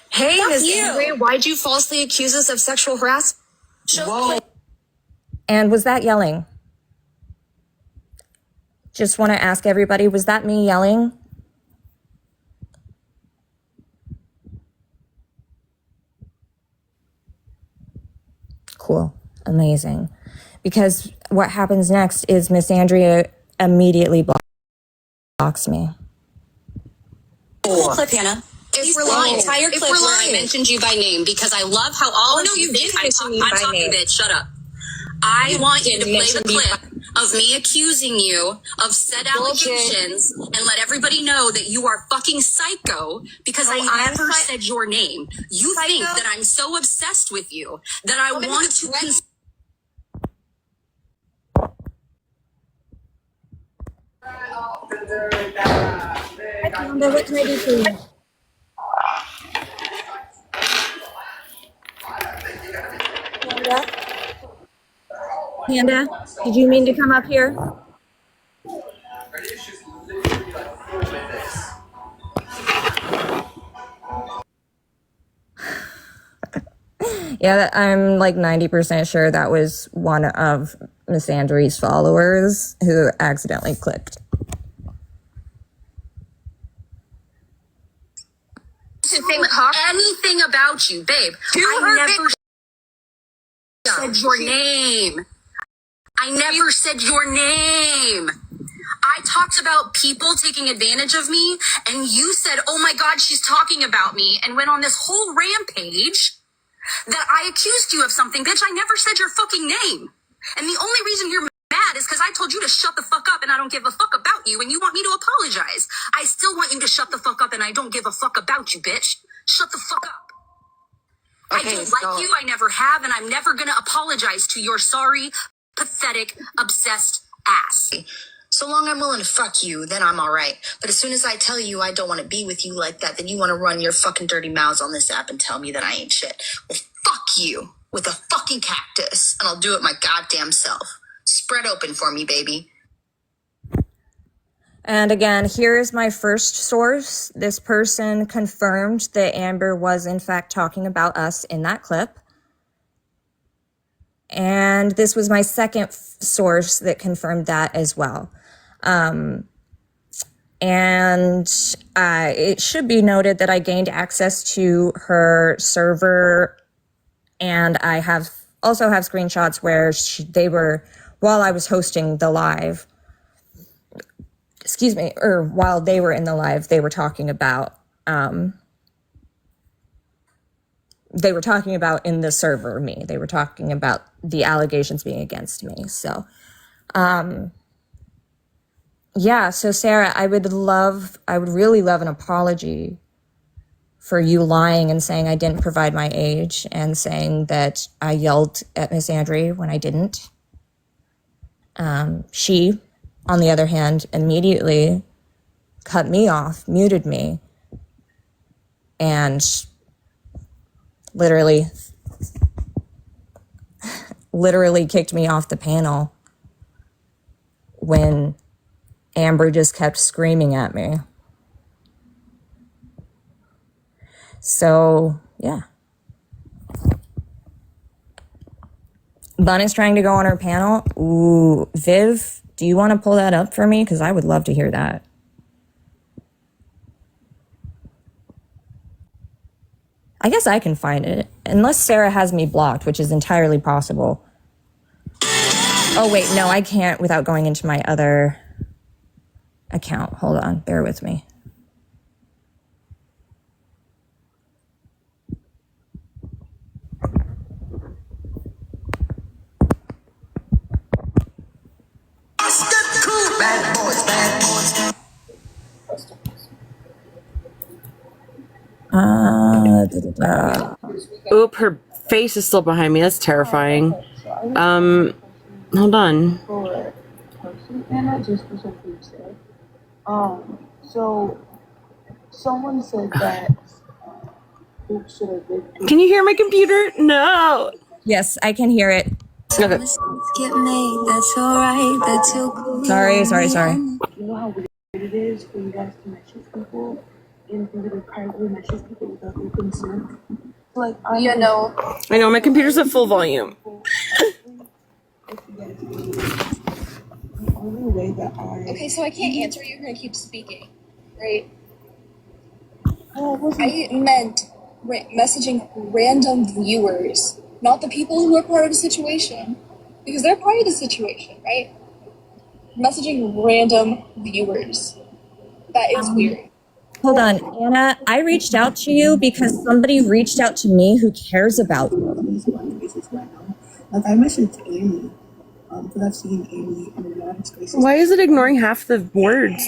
Speaker 1: Hey,
Speaker 4: Miss
Speaker 1: Andry,
Speaker 4: why'd you falsely accuse us of sexual harassment? Whoa.
Speaker 1: And was that yelling? Just want to ask everybody, was that me yelling? Cool. Amazing. Because what happens next is Miss Andrea immediately blocks me.
Speaker 4: Clip, Hannah.
Speaker 5: If
Speaker 4: We're lying. Entire clip
Speaker 5: where I
Speaker 4: lying.
Speaker 5: mentioned you by name because I love how all of you think I'm talking, bitch. Shut up. I want you to play the clip of me accusing you of said allegations and let everybody know that you are fucking psycho because I never said your name. You think that I'm so obsessed with you that I want to
Speaker 1: What can I do for you? Panda, did you mean to come up here? Yeah, I'm like 90% sure that was one of Miss Andry's followers who accidentally clicked.
Speaker 5: anything about you, babe. I never said your name. I never said your name. I talked about people taking advantage of me, and you said, oh my God, she's talking about me, and went on this whole rampage that I accused you of something. Bitch, I never said your fucking name. And the only reason you're mad is because I told you to shut the fuck up and I don't give a fuck about you, and you want me to apologize. I still want you to shut the fuck up and I don't give a fuck about you, bitch. Shut the fuck up. Okay, I don't like you, I never have, and I'm never gonna apologize to your sorry, pathetic, obsessed ass.
Speaker 4: So long I'm willing to fuck you, then I'm alright. But as soon as I tell you I don't want to be with you like that, then you want to run your fucking dirty mouths on this app and tell me that I ain't shit. Well, fuck you with a fucking cactus, and I'll do it my goddamn self. Spread open for me, baby.
Speaker 1: And again, here is my first source. This person confirmed that Amber was in fact talking about us in that clip. And this was my second source that confirmed that as well. It should be noted that I gained access to her server, and I also have screenshots where they were, while I was hosting the live, or while they were in the live, they were talking about in the server me. They were talking about the allegations being against me. So, yeah. So Sarah, I would really love an apology for you lying and saying I didn't provide my age and saying that I yelled at Miss Andry when I didn't. She, on the other hand, immediately cut me off, muted me, and literally kicked me off the panel when Amber just kept screaming at me. So, yeah. Bun is trying to go on her panel. Ooh, Viv, do you want to pull that up for me? Because I would love to hear that. I guess I can find it. Unless Sarah has me blocked, which is entirely possible. Oh, wait, no, I can't without going into my other account. Hold on, bear with me.
Speaker 6: Bad boys, bad boys.
Speaker 15: Oop, her face is still behind me. That's terrifying. Hold on.
Speaker 14: So someone said that oops, should I did.
Speaker 15: Can you hear my computer? No.
Speaker 1: Yes, I can hear it.
Speaker 15: Okay.
Speaker 4: Get made, that's alright, that's okay.
Speaker 1: Sorry.
Speaker 14: You know how weird it is for you guys to message people and for you to privately message people without their consent? Like,
Speaker 15: I know my computer's at full volume.
Speaker 14: The only way that
Speaker 12: Okay, so I can't answer you. You're gonna keep speaking, right?
Speaker 14: Oh,
Speaker 12: I meant messaging random viewers, not the people who are part of the situation, because they're part of the situation, right? Messaging random viewers. That is weird.
Speaker 1: Hold on, Anna, I reached out to you because somebody reached out to me who cares about you.
Speaker 3: Like I messaged Amy, because I've seen Amy in a lot of spaces.
Speaker 15: Why is it ignoring half the words?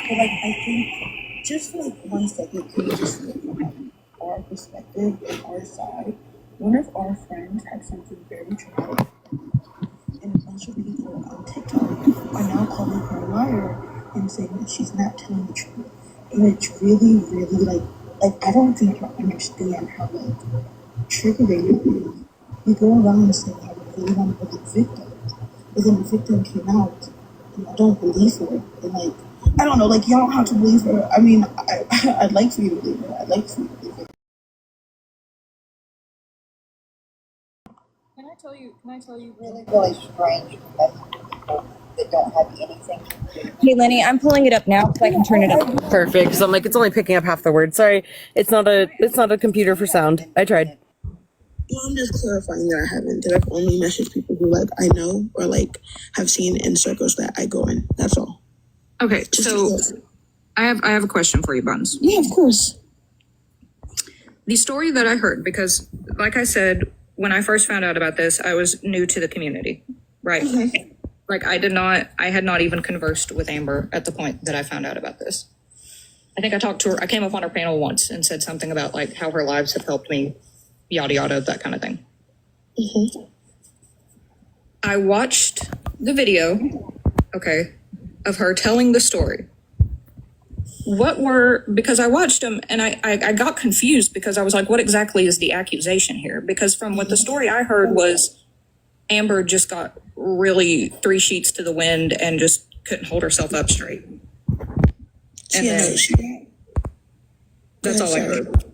Speaker 3: But like I think just for like 1 second, can you just look from our perspective and our side? One of our friends had something very traumatic, and a bunch of people on TikTok are now calling her a liar and saying that she's not telling the truth. And it's really, really like I don't think you understand how like triggering it is. You go around saying how you really want to believe victims, but then the victim came out and I don't believe her. And like I don't know, like y'all don't have to believe her. I mean, I'd like for you to believe her. I'd like for you to believe her.
Speaker 12: Can I tell you
Speaker 7: Really, really strange people that don't have anything to do.
Speaker 1: Hey, Lenny, I'm pulling it up now so I can turn it up.
Speaker 15: Perfect. Because I'm like, it's only picking up half the words. Sorry, it's not a computer for sound. I tried.
Speaker 3: Well, I'm just clarifying that I haven't. That I've only messaged people who like I know or like have seen in circles that I go in. That's all.
Speaker 11: Okay, so I have a question for you, Buns.
Speaker 3: Yeah, of course.
Speaker 11: The story that I heard, because like I said, when I first found out about this, I was new to the community, right?
Speaker 3: Okay.
Speaker 11: Like I had not even conversed with Amber at the point that I found out about this. I think I talked to her, I came up on her panel once and said something about like how her lives have helped me, yada, yada, that kind of thing.
Speaker 3: Mm-hmm.
Speaker 11: I watched the video, okay, of her telling the story. Because I watched them and I got confused because I was like, what exactly is the accusation here? Because from what the story I heard was Amber just got really 3 sheets to the wind and just couldn't hold herself up straight. And that's all I heard.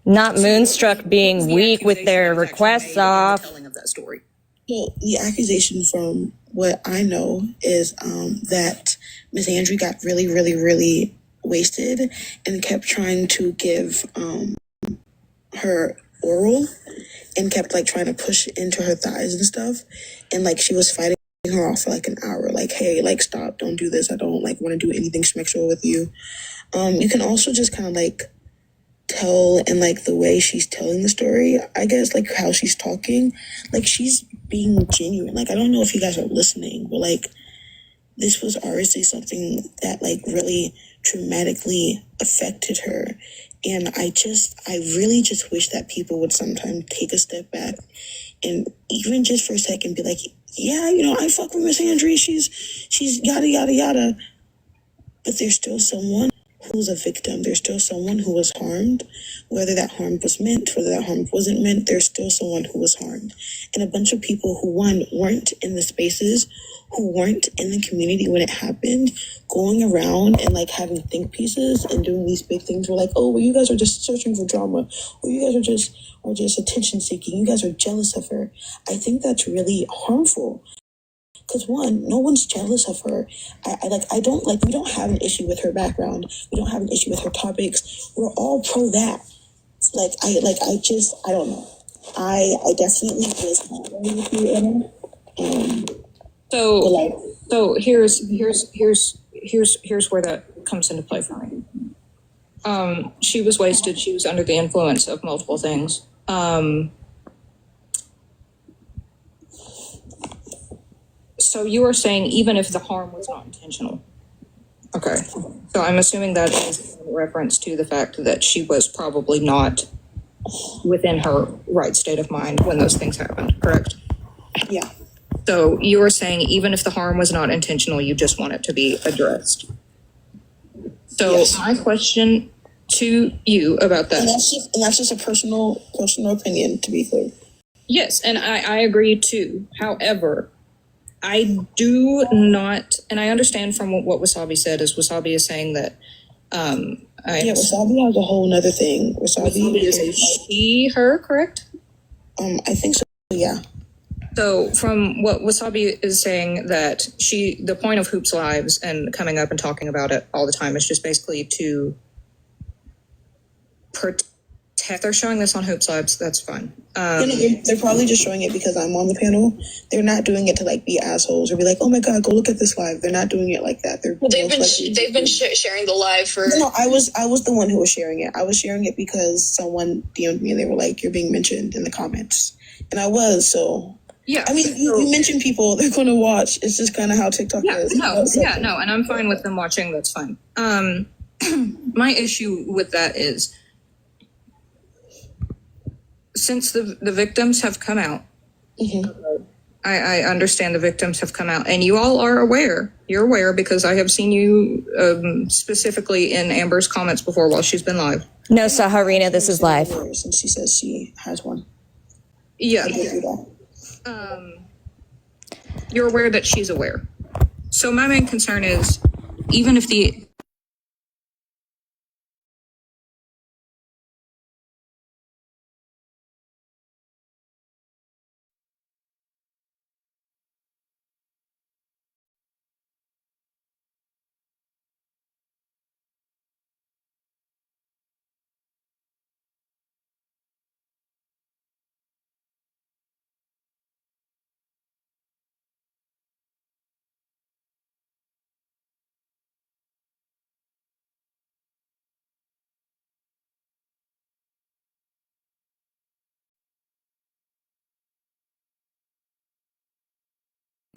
Speaker 1: Not Moonstruck being weak with their requests off.
Speaker 11: Telling of that story.
Speaker 3: Well, the accusation from what I know is that Miss Andry got really, really, really wasted and kept trying to give her oral and kept like trying to push into her thighs and stuff, and like she was fighting her off for like an hour, like, hey, like stop, don't do this, I don't like want to do anything sexual with you. You can also just kind of like tell and like the way she's telling the story, I guess, like how she's talking, like she's being genuine. Like I don't know if you guys are listening, but like this was obviously something that like really traumatically affected her. And I really just wish that people would sometimes take a step back and even just for a second be like, yeah, you know, I fuck with Miss Andry. She's yada, yada, yada. But there's still someone who's a victim. There's still someone who was harmed, whether that harm was meant, whether that harm wasn't meant, there's still someone who was harmed. And a bunch of people who, one, weren't in the spaces, who weren't in the community when it happened, going around and like having think pieces and doing these big things where like, oh, well, you guys are just searching for drama, or you guys are just attention seeking, you guys are jealous of her. I think that's really harmful. Because one, no one's jealous of her. We don't have an issue with her background. We don't have an issue with her topics. We're all pro that. I don't know. I definitely was not ready with you, Anna.
Speaker 11: So here's where that comes into play for me. She was wasted. She was under the influence of multiple things. So you are saying even if the harm was not intentional. Okay. So I'm assuming that is in reference to the fact that she was probably not within her right state of mind when those things happened, correct?
Speaker 3: Yeah.
Speaker 16: So you were saying even if the harm was not intentional, you just want it to be addressed. So yes. My question to you about that.
Speaker 3: And that's just a personal opinion, to be clear.
Speaker 16: Yes, and I agree too. However, I do not, and I understand from what Wasabi said, is Wasabi is saying that
Speaker 3: Wasabi has a whole nother thing. Wasabi is a
Speaker 16: she, her, correct?
Speaker 3: I think so, yeah.
Speaker 16: So from what Wasabi is saying, that the point of Hoops Lives and coming up and talking about it all the time is just basically to protect. They're showing this on Hoops Lives, that's fine.
Speaker 3: They're probably just showing it because I'm on the panel. They're not doing it to like be assholes or be like, oh my god, go look at this live. They're not doing it like that.
Speaker 12: They've been sharing the live for.
Speaker 3: No, I was the one who was sharing it. I was sharing it because someone DM'd me and they were like, you're being mentioned in the comments, and I was so. Yeah, I mean, you mention people, they're going to watch. It's just kind of how TikTok is.
Speaker 16: No, and I'm fine with them watching. That's fine. My issue with that is, since the victims have come out, I understand the victims have come out, and you all are aware. You're aware because I have seen you specifically in Amber's comments before while she's been live.
Speaker 1: No, Saharina, this is live.
Speaker 3: Since she says she has one.
Speaker 16: Yeah. You're aware that she's aware. So my main concern is, even if the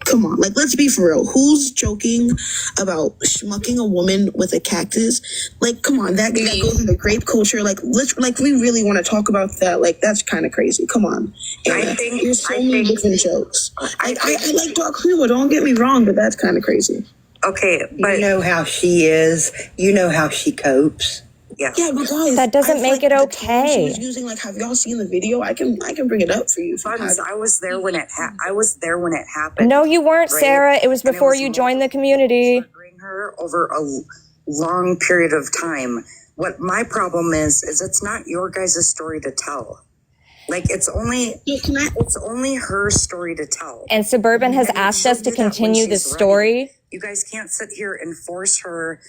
Speaker 3: Come on, like, let's be for real. Who's joking about schmucking a woman with a cactus? Like, come on, that goes into grape culture. Like, we really want to talk about that. Like, that's kind of crazy. Come on. I think there's so many different jokes. I like Dark Humor, don't get me wrong, but that's kind of crazy.
Speaker 7: Okay, but you know how she is. You know how she copes.
Speaker 3: Yeah, but guys,
Speaker 1: that doesn't make it okay.
Speaker 3: She was using, like, have y'all seen the video? I can bring it up for you.
Speaker 7: I was there when it happened.
Speaker 1: No, you weren't, right? Sarah. It was before you joined the community.
Speaker 7: Bring her over a long period of time. What my problem is it's not your guys' story to tell. Like, it's only her story to tell.
Speaker 1: And Suburban has asked us to continue this story.
Speaker 7: Ready. You guys can't sit here and force her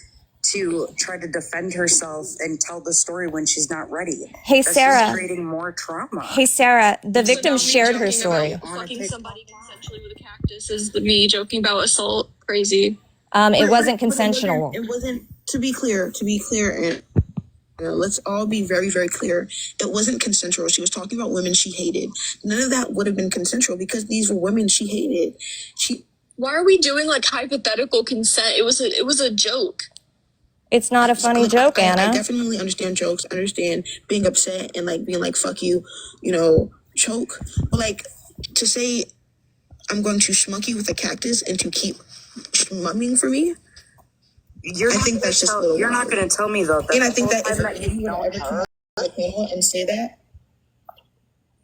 Speaker 7: to try to defend herself and tell the story when she's not ready.
Speaker 1: Hey,
Speaker 7: That's
Speaker 1: Sarah.
Speaker 7: just creating more trauma.
Speaker 1: Hey, Sarah. The victim shared her story.
Speaker 12: Fucking somebody consensually with a cactus is me joking about assault. Crazy.
Speaker 1: It wasn't consensual.
Speaker 3: It wasn't. To be clear, and let's all be very, very clear. It wasn't consensual. She was talking about women she hated. None of that would have been consensual because these were women she hated.
Speaker 12: Why are we doing like hypothetical consent? It was a joke.
Speaker 1: It's not a funny joke, Anna.
Speaker 3: I definitely understand jokes. I understand being upset and like being like, fuck you, choke. But like, to say I'm going to schmuck you with a cactus and to keep schmumming for me, I think that's just a little
Speaker 7: You're not going to tell me though.
Speaker 3: And I think that if you ever come on the panel and say that.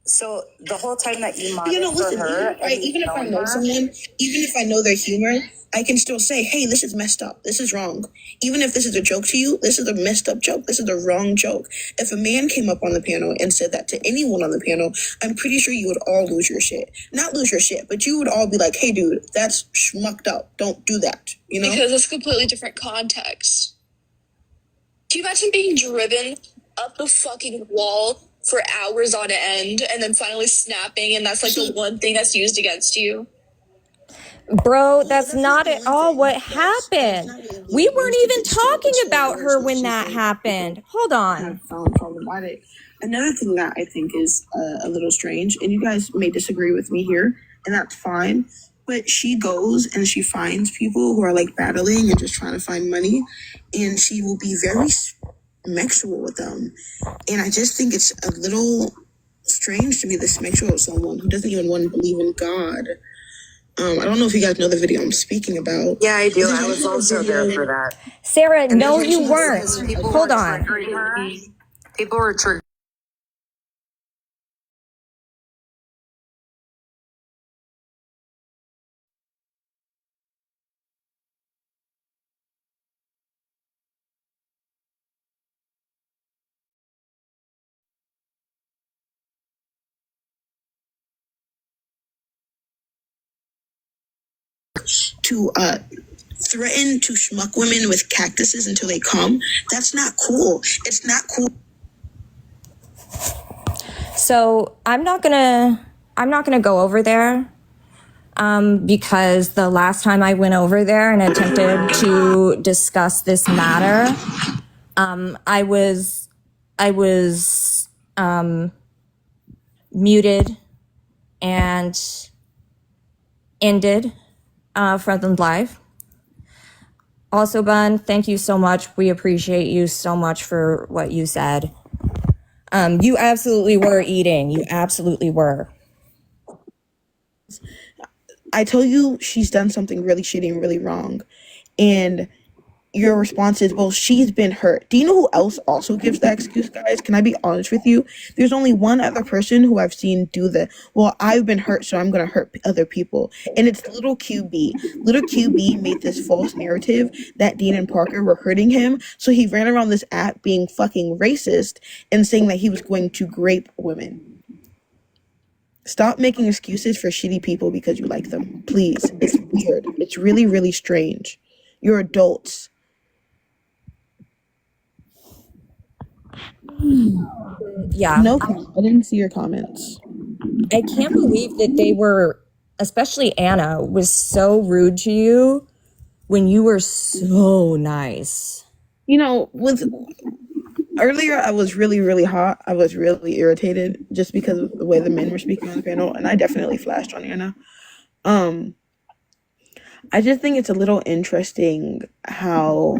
Speaker 7: So the whole time that you monitor her,
Speaker 3: even if I know someone, even if I know their humor, I can still say, hey, this is messed up. This is wrong. Even if this is a joke to you, this is a messed up joke. This is the wrong joke. If a man came up on the panel and said that to anyone on the panel, I'm pretty sure you would all lose your shit. Not lose your shit, but you would all be like, hey, dude, that's schmucked up. Don't do that.
Speaker 12: Because it's a completely different context. Do you imagine being driven up the fucking wall for hours on end and then finally snapping, and that's like the one thing that's used against you?
Speaker 1: Bro, that's not at all what happened. We weren't even talking about her when that happened. Hold on.
Speaker 3: Problematic. Another thing that I think is a little strange, and you guys may disagree with me here, and that's fine, but she goes and she finds people who are like battling and just trying to find money, and she will be very sexual with them. And I just think it's a little strange to be this sexual with someone who doesn't even want to believe in God. I don't know if you guys know the video I'm speaking about.
Speaker 4: Yeah, I do. I was also there for that.
Speaker 1: Sarah,
Speaker 4: And
Speaker 1: no,
Speaker 4: then
Speaker 1: you
Speaker 4: she
Speaker 1: weren't.
Speaker 4: says people
Speaker 1: Hold
Speaker 4: were
Speaker 1: on.
Speaker 4: triggering her. People were triggering.
Speaker 3: To threaten to schmuck women with cactuses until they come. That's not cool. It's not cool.
Speaker 1: So I'm not gonna go over there because the last time I went over there and attempted to discuss this matter, I was muted and ended from the live. Also, Bun, thank you so much. We appreciate you so much for what you said. You absolutely were eating. You absolutely were.
Speaker 3: I tell you she's done something really shitty and really wrong. And your response is, well, she's been hurt. Do you know who else also gives that excuse, guys? Can I be honest with you? There's only one other person who I've seen do the, well, I've been hurt, so I'm going to hurt other people. And it's little QB. Little QB made this false narrative that Dean and Parker were hurting him. So he ran around this app being fucking racist and saying that he was going to grape women. Stop making excuses for shitty people because you like them. Please. It's weird. It's really, really strange. You're adults.
Speaker 1: Yeah.
Speaker 3: No, I didn't see your comments.
Speaker 1: I can't believe that they were, especially Anna, was so rude to you when you were so nice.
Speaker 3: You know, with earlier I was really, really hot. I was really irritated just because of the way the men were speaking on the panel, and I definitely flashed on Anna. I just think it's a little interesting how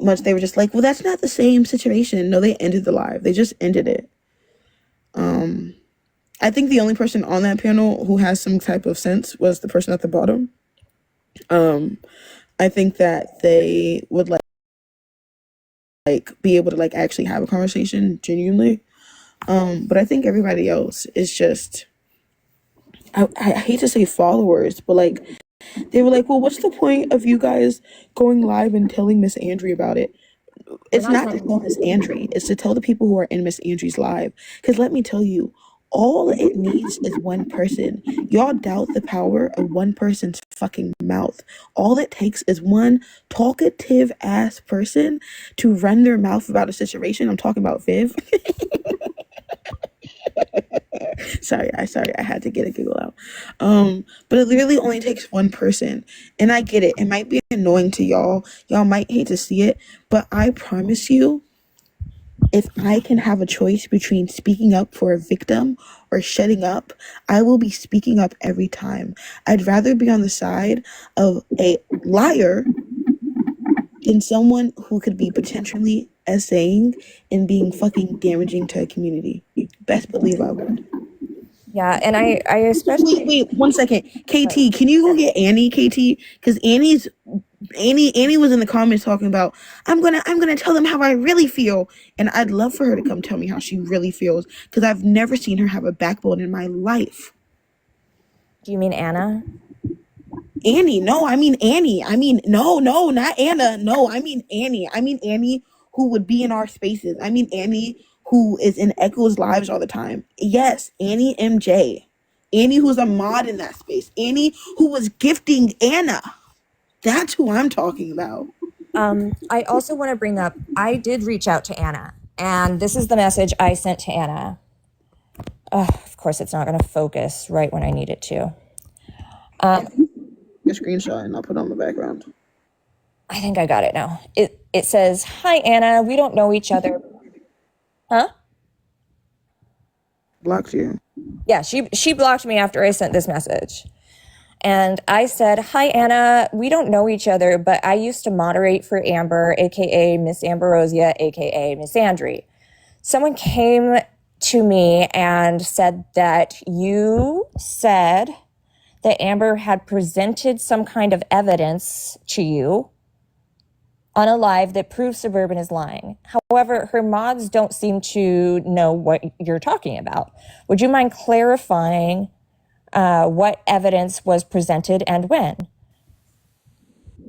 Speaker 3: much they were just like, well, that's not the same situation. No, they ended the live. They just ended it. I think the only person on that panel who has some type of sense was the person at the bottom. I think that they would like be able to like actually have a conversation genuinely. But I think everybody else is just, I hate to say followers, but like they were like, well, what's the point of you guys going live and telling Miss Andry about it? It's not to tell Miss Andry. It's to tell the people who are in Miss Andry's live. Because let me tell you, all it needs is one person. Y'all doubt the power of one person's fucking mouth. All it takes is one talkative ass person to run their mouth about a situation. I'm talking about Viv. Sorry, I had to get a giggle out. But it literally only takes one person. And I get it. It might be annoying to y'all. Y'all might hate to see it, but I promise you, if I can have a choice between speaking up for a victim or shutting up, I will be speaking up every time. I'd rather be on the side of a liar than someone who could be potentially essaying and being fucking damaging to a community. Best believe I would.
Speaker 1: Yeah, and I especially
Speaker 3: wait 1 second. KT, can you go get Annie, KT? Because Annie was in the comments talking about, I'm gonna tell them how I really feel. And I'd love for her to come tell me how she really feels. Because I've never seen her have a backbone in my life.
Speaker 1: Do you mean Anna?
Speaker 3: Annie, no, I mean Annie. I mean, no, not Anna. No, I mean Annie. I mean Annie who would be in our spaces. I mean Annie who is in Echo's lives all the time. Yes, Annie MJ. Annie who's a mod in that space. Annie who was gifting Anna. That's who I'm talking about.
Speaker 1: I also want to bring up, I did reach out to Anna, and this is the message I sent to Anna. Of course, it's not going to focus right when I need it to.
Speaker 3: A screenshot and I'll put it on the background.
Speaker 1: I think I got it now. It says, "Hi Anna, we don't know each other." Huh?
Speaker 3: Blocked you.
Speaker 1: Yeah, she blocked me after I sent this message. And I said, "Hi Anna, we don't know each other, but I used to moderate for Amber, aka Miss Ambrosia, aka Miss Andry. Someone came to me and said that you said that Amber had presented some kind of evidence to you on a live that proves Suburban is lying. However, her mods don't seem to know what you're talking about. Would you mind clarifying what evidence was presented and when?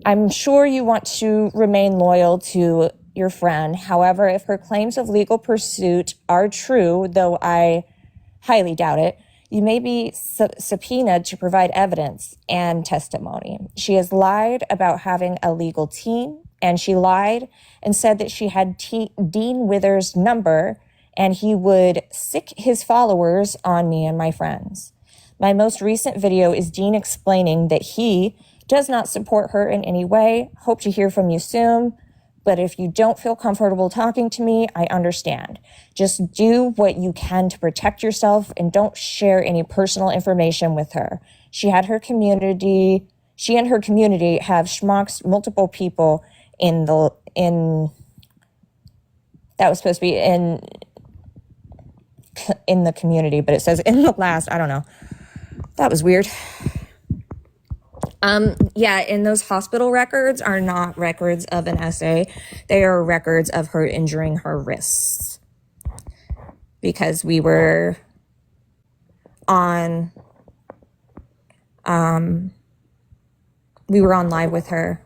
Speaker 1: I'm sure you want to remain loyal to your friend. However, if her claims of legal pursuit are true, though I highly doubt it, you may be subpoenaed to provide evidence and testimony. She has lied about having a legal team, and she lied and said that she had Dean Withers' number and he would sick his followers on me and my friends. My most recent video is Dean explaining that he does not support her in any way. Hope to hear from you soon. But if you don't feel comfortable talking to me, I understand. Just do what you can to protect yourself and don't share any personal information with her. She and her community have schmoxed multiple people that was supposed to be in the community, but it says in the last, I don't know. That was weird. And those hospital records are not records of an essay. They are records of her injuring her wrists. Because we were on live with her.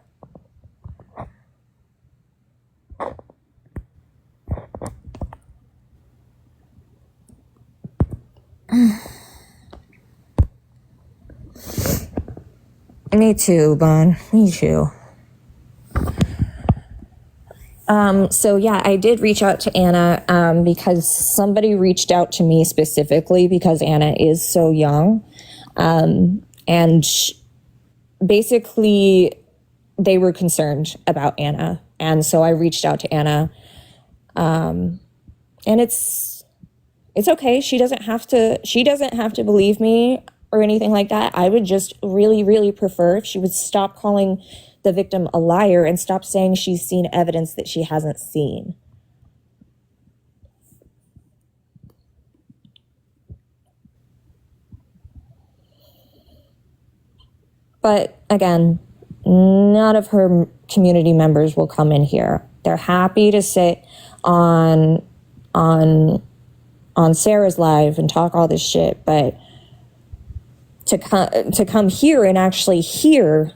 Speaker 1: Me too, Bon. Me too. I did reach out to Anna because somebody reached out to me specifically because Anna is so young. Basically, they were concerned about Anna. And so I reached out to Anna. And it's okay. She doesn't have to believe me or anything like that. I would just really, really prefer if she would stop calling the victim a liar and stop saying she's seen evidence that she hasn't seen. But again, none of her community members will come in here. They're happy to sit on Sarah's live and talk all this shit, but to come here and actually hear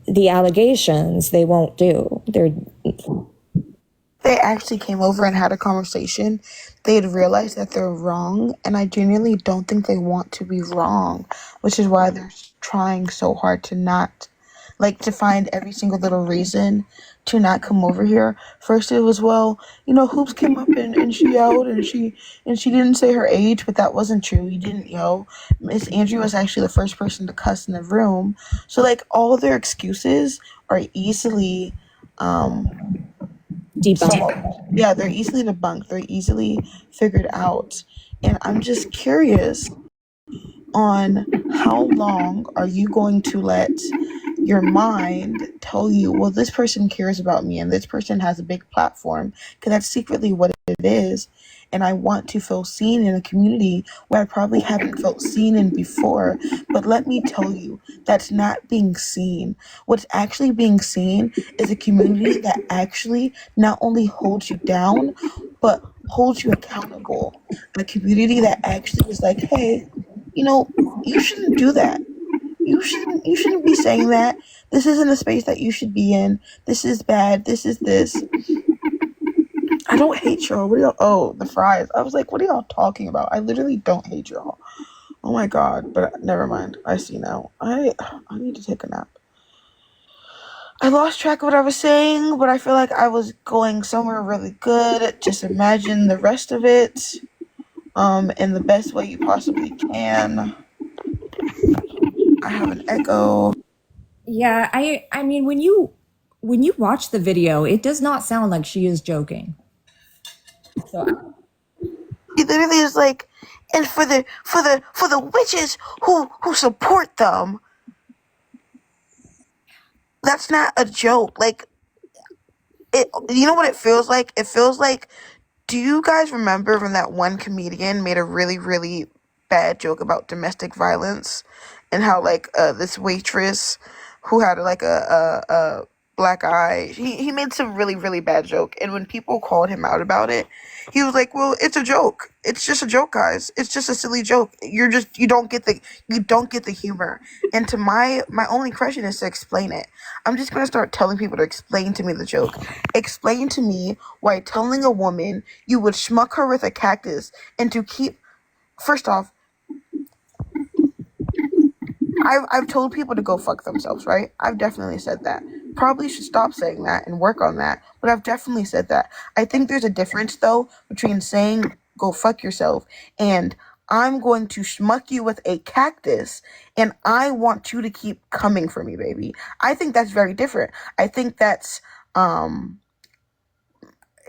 Speaker 1: the allegations, they won't do.
Speaker 3: They actually came over and had a conversation. They had realized that they're wrong, and I genuinely don't think they want to be wrong, which is why they're trying so hard to not, to find every single little reason to not come over here. First it was, Hoops came up and she yelled and she didn't say her age, but that wasn't true. He didn't yell. Miss Andry was actually the first person to cuss in the room. So all of their excuses are easily
Speaker 1: debunked.
Speaker 3: Yeah, they're easily debunked. They're easily figured out. And I'm just curious on how long are you going to let your mind tell you, well, this person cares about me and this person has a big platform, because that's secretly what it is. And I want to feel seen in a community where I probably haven't felt seen in before. But let me tell you, that's not being seen. What's actually being seen is a community that actually not only holds you down, but holds you accountable. A community that actually is like, hey, you shouldn't do that. You shouldn't be saying that. This isn't a space that you should be in. This is bad. This is this. I don't hate y'all. What are y'all? Oh, the fries. I was like, what are y'all talking about? I literally don't hate y'all. Oh my god. But never mind. I see now. I need to take a nap. I lost track of what I was saying, but I feel like I was going somewhere really good. Just imagine the rest of it in the best way you possibly can. I have an echo.
Speaker 1: Yeah, I mean, when you watch the video, it does not sound like she is joking. So
Speaker 3: He literally is like, and for the witches who support them, that's not a joke. You know what it feels like? It feels like, do you guys remember when that one comedian made a really, really bad joke about domestic violence? and how like this waitress who had like a black eye. He made some really really bad joke, and when people called him out about it, he was like, "Well, it's a joke. It's just a joke, guys. It's just a silly joke. You don't get the humor." And to my only question is to explain it. I'm just gonna start telling people to explain to me the joke. Explain to me why telling a woman you would schmuck her with a cactus and to keep. First off, I've told people to go fuck themselves, right? I've definitely said that. Probably should stop saying that and work on that, but I've definitely said that. I think there's a difference, though, between saying go fuck yourself and I'm going to schmuck you with a cactus and I want you to keep coming for me, baby. I think that's very different. I think that's,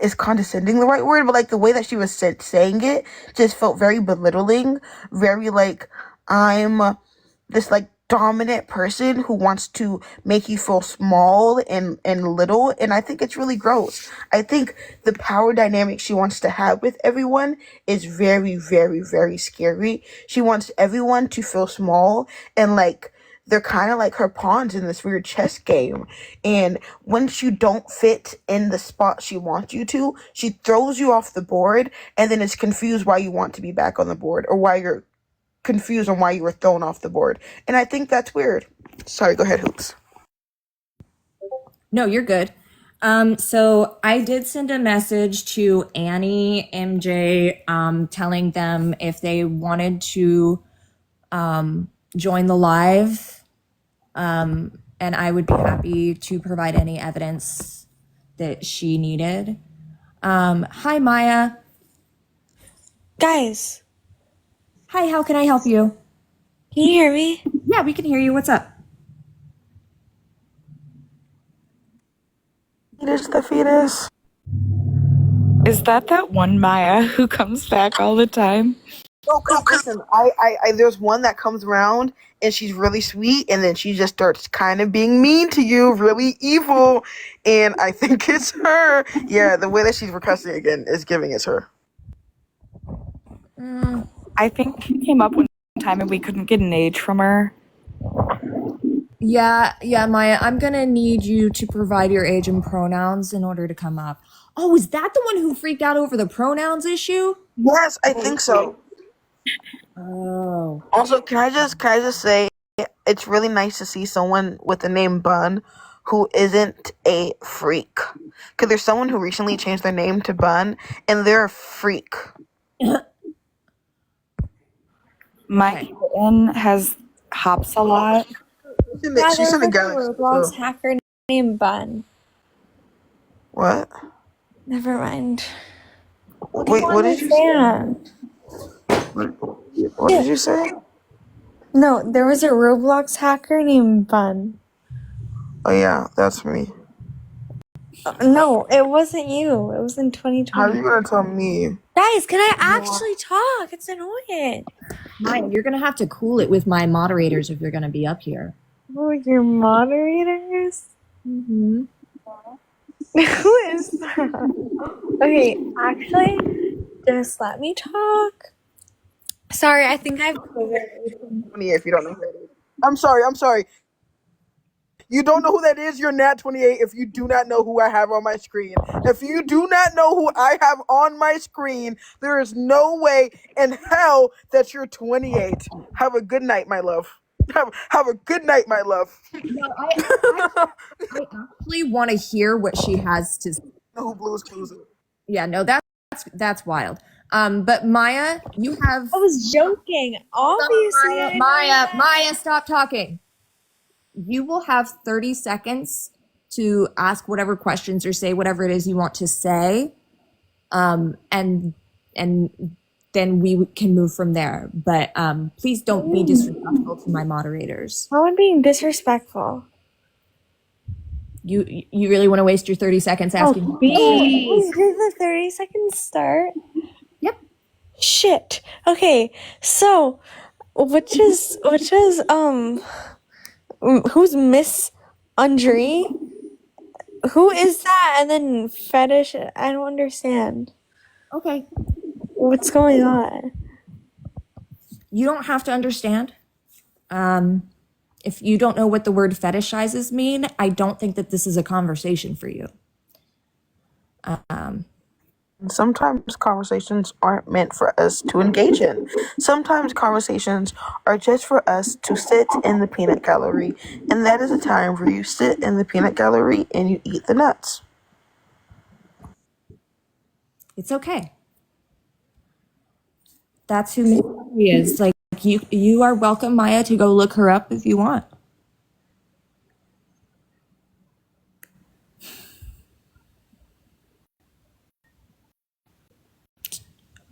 Speaker 3: is condescending the right word? But like the way that she was saying it just felt very belittling, very like, I'm this like dominant person who wants to make you feel small and little, and I think it's really gross. I think the power dynamic she wants to have with everyone is very very very scary. She wants everyone to feel small and like they're kind of like her pawns in this weird chess game, and once you don't fit in the spot she wants you to, she throws you off the board and then is confused why you want to be back on the board, or why you're confused on why you were thrown off the board. And I think that's weird. Sorry, go ahead, Hoops.
Speaker 1: No, you're good. So I did send a message to Annie, MJ, telling them if they wanted to join the live, and I would be happy to provide any evidence that she needed. Hi, Maya.
Speaker 17: Guys,
Speaker 1: Hi, how can I help you?
Speaker 17: can you hear me?
Speaker 1: Yeah, we can hear you. What's up?
Speaker 3: Fetus the fetus.
Speaker 2: Is that one Maya who comes back all the time?
Speaker 3: Oh, cause listen, I there's one that comes around and she's really sweet, and then she just starts kind of being mean to you, really evil, and I think it's her. Yeah, the way that she's recussing again is giving it's her.
Speaker 2: I think she came up one time and we couldn't get an age from her.
Speaker 1: Yeah, Maya, I'm gonna need you to provide your age and pronouns in order to come up. Oh, is that the one who freaked out over the pronouns issue?
Speaker 3: Yes, I think so.
Speaker 1: Oh.
Speaker 3: Also, can I just say it's really nice to see someone with the name Bun who isn't a freak. Because there's someone who recently changed their name to Bun, and they're a freak.
Speaker 2: My kitten has hops a lot.
Speaker 17: Yeah,
Speaker 3: She's
Speaker 17: there
Speaker 3: in the
Speaker 17: was a
Speaker 3: galaxy.
Speaker 17: Roblox
Speaker 3: So.
Speaker 17: hacker named Bun.
Speaker 3: What?
Speaker 17: Never mind.
Speaker 3: Wait, what did you say? What did you say?
Speaker 17: No, there was a Roblox hacker named Bun.
Speaker 3: Oh yeah, that's me.
Speaker 17: No, it wasn't you. It was in 2020.
Speaker 3: How are you gonna tell me?
Speaker 17: Guys, can I actually talk? It's annoying.
Speaker 1: Maya, you're gonna have to cool it with my moderators if you're gonna be up here.
Speaker 17: Oh, your moderators?
Speaker 1: Mm-hmm.
Speaker 17: Who is that? Okay, actually, just let me talk. Sorry, I think I've COVID.
Speaker 3: If you don't know who that is. I'm sorry. You don't know who that is, you're Nat 28 if you do not know who I have on my screen. If you do not know who I have on my screen, there is no way in hell that you're 28. Have a good night, my love. Have a good night, my love.
Speaker 1: No, I actually want to hear what she has to say.
Speaker 3: Who Blue's Clues?
Speaker 1: Yeah, no, that's wild. But Maya, you have.
Speaker 17: I was joking. Obviously,
Speaker 1: Maya, stop talking. You will have 30 seconds to ask whatever questions or say whatever it is you want to say. And then we can move from there. But please don't be disrespectful to my moderators.
Speaker 17: How am I being disrespectful?
Speaker 1: You really want to waste your 30 seconds asking?
Speaker 17: Oh, did the 30 seconds start?
Speaker 1: Yep.
Speaker 17: Shit. Okay, so which is who's Miss Andry? Who is that? And then fetish? I don't understand.
Speaker 1: Okay.
Speaker 17: What's going on?
Speaker 1: You don't have to understand. If you don't know what the word fetishizes mean, I don't think that this is a conversation for you.
Speaker 3: Sometimes conversations aren't meant for us to engage in. Sometimes conversations are just for us to sit in the peanut gallery, and that is a time where you sit in the peanut gallery and you eat the nuts.
Speaker 1: It's okay. That's who Miss Andry is. Like you are welcome, Maya, to go look her up if you want.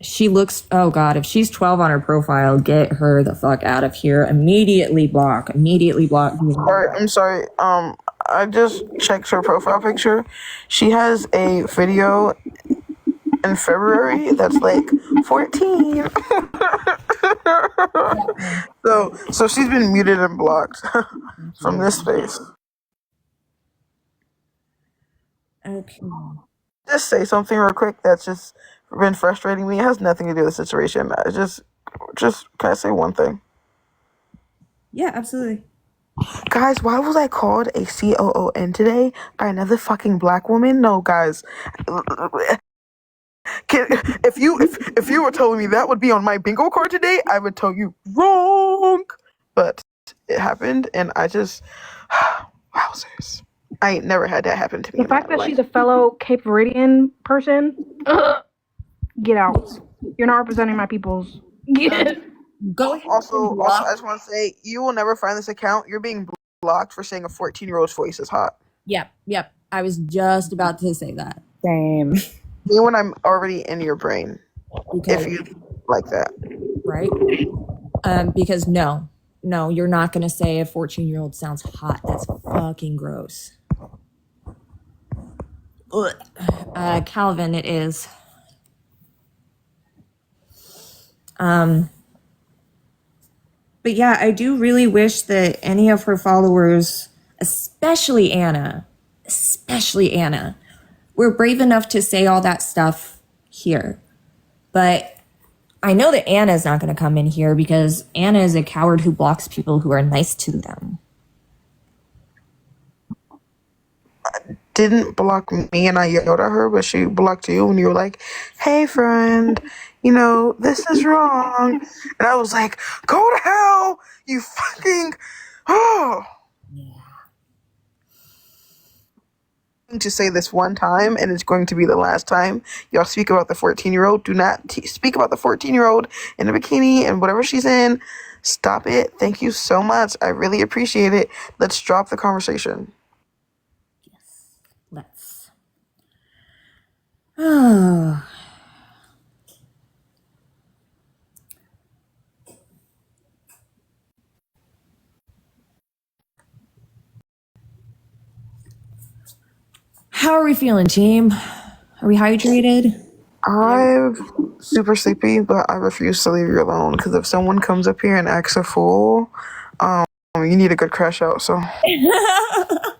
Speaker 1: She looks, oh God, if she's 12 on her profile, get her the fuck out of here. Immediately block.
Speaker 3: Alright, I'm sorry. I just checked her profile picture. She has a video in February that's like 14. so she's been muted and blocked from this space.
Speaker 1: Okay.
Speaker 3: Just say something real quick that's just been frustrating me. It has nothing to do with the situation. I just can I say one thing?
Speaker 1: Yeah, absolutely.
Speaker 3: Guys, why was I called a COON today by another fucking black woman? No, guys. If you were telling me that would be on my bingo card today, I would tell you wrong. But it happened, and I just wowzers. I ain't never had that happen to me.
Speaker 18: The fact that she's a fellow Cape Verdean person, get out. You're not representing my peoples.
Speaker 1: Go ahead.
Speaker 3: Also, I just want to say, you will never find this account. You're being blocked for saying a 14-year-old's voice is hot.
Speaker 1: Yep. I was just about to say that.
Speaker 2: Same.
Speaker 3: Me when I'm already in your brain.
Speaker 1: Because,
Speaker 3: if you like that.
Speaker 1: Right? Because no, you're not going to say a 14-year-old sounds hot. That's fucking gross. Calvin, it is. But yeah, I do really wish that any of her followers, especially Anna, were brave enough to say all that stuff here. But I know that Anna's not going to come in here because Anna is a coward who blocks people who are nice to them.
Speaker 3: Didn't block me and I yelled at her, but she blocked you when you were like, hey friend, this is wrong. And I was like, go to hell, you fucking to say this one time, and it's going to be the last time y'all speak about the 14-year-old. Do not speak about the 14-year-old in a bikini and whatever she's in. Stop it. Thank you so much. I really appreciate it. Let's drop the conversation.
Speaker 1: Let's. Oh. How are we feeling, team? Are we hydrated?
Speaker 3: I'm super sleepy, but I refuse to leave you alone because if someone comes up here and acts a fool, you need a good crash out. So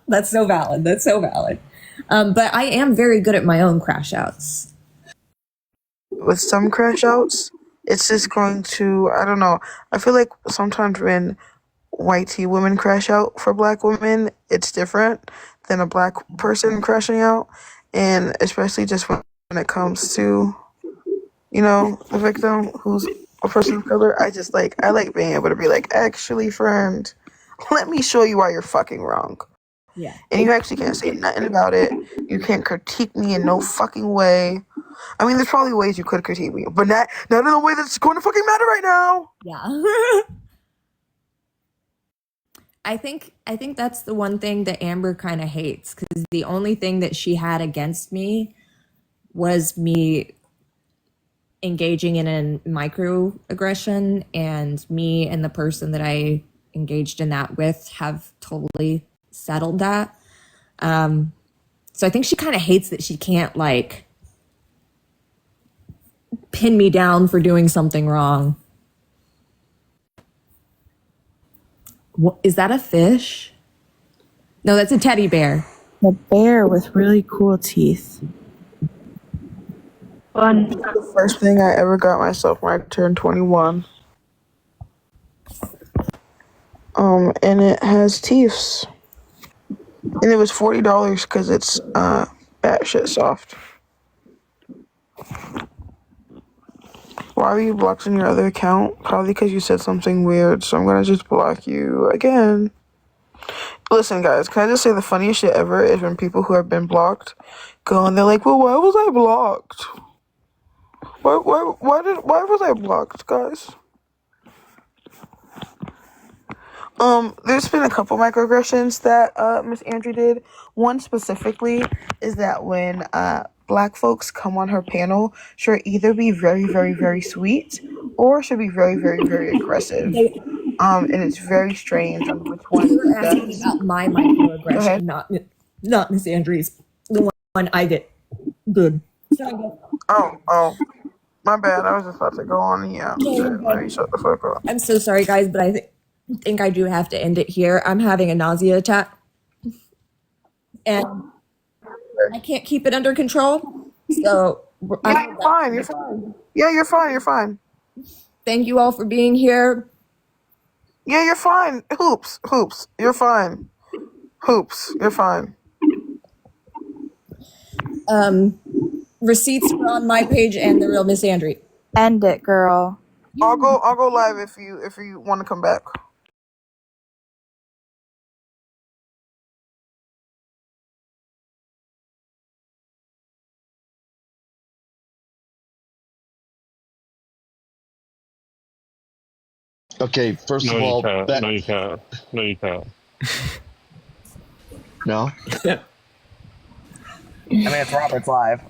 Speaker 1: That's so valid. But I am very good at my own crash outs.
Speaker 3: With some crash outs, it's just going to, I don't know. I feel like sometimes when white tea women crash out for black women, it's different than a black person crashing out. And especially just when it comes to, the victim who's a person of color, I like being able to be like, actually, friend, let me show you why you're fucking wrong.
Speaker 1: Yeah.
Speaker 3: And you actually can't say nothing about it. You can't critique me in no fucking way. I mean, there's probably ways you could critique me, but not in a way that's going to fucking matter right now.
Speaker 1: Yeah. I think that's the one thing that Amber kind of hates, because the only thing that she had against me was me engaging in a microaggression, and me and the person that I engaged in that with have totally settled that. So I think she kind of hates that she can't pin me down for doing something wrong. What, is that a fish? No, that's a teddy bear.
Speaker 2: A bear with really cool teeth.
Speaker 18: Fun.
Speaker 3: The first thing I ever got myself when I turned 21. And it has teeth. And it was $40 because it's batshit soft. Why were you blocked on your other account? Probably because you said something weird, so I'm gonna just block you again. Listen, guys, can I just say the funniest shit ever is when people who have been blocked go and they're like, well, why was I blocked? Why was I blocked, guys? There's been a couple microaggressions that Miss Andrew did. One specifically is that when black folks come on her panel, she'll either be very, very, very sweet or she'll be very, very, very aggressive. And it's very strange on which one
Speaker 1: You're
Speaker 3: she
Speaker 1: asking
Speaker 3: does.
Speaker 1: about my
Speaker 3: Go ahead.
Speaker 1: microaggression, not Miss Andrews. The one I get good.
Speaker 3: Oh, my bad. I was just about to go on. Yeah, let me shut the fuck up.
Speaker 1: I'm so sorry, guys, but I think I do have to end it here. I'm having a nausea attack, and I can't keep it under control. So
Speaker 3: Yeah, you're fine. You're fine. Yeah, you're fine. You're fine.
Speaker 1: Thank you all for being here.
Speaker 3: Yeah, you're fine. Hoops. You're fine. Hoops. You're fine.
Speaker 1: Receipts are on my page and the real Miss Andry.
Speaker 2: End it, girl.
Speaker 3: I'll go live if you want to come back.
Speaker 9: Okay, first
Speaker 19: No,
Speaker 9: of
Speaker 19: you
Speaker 9: all,
Speaker 19: can't. No, you can't. No, you can't.
Speaker 9: No?
Speaker 20: I mean, it's Robert's live.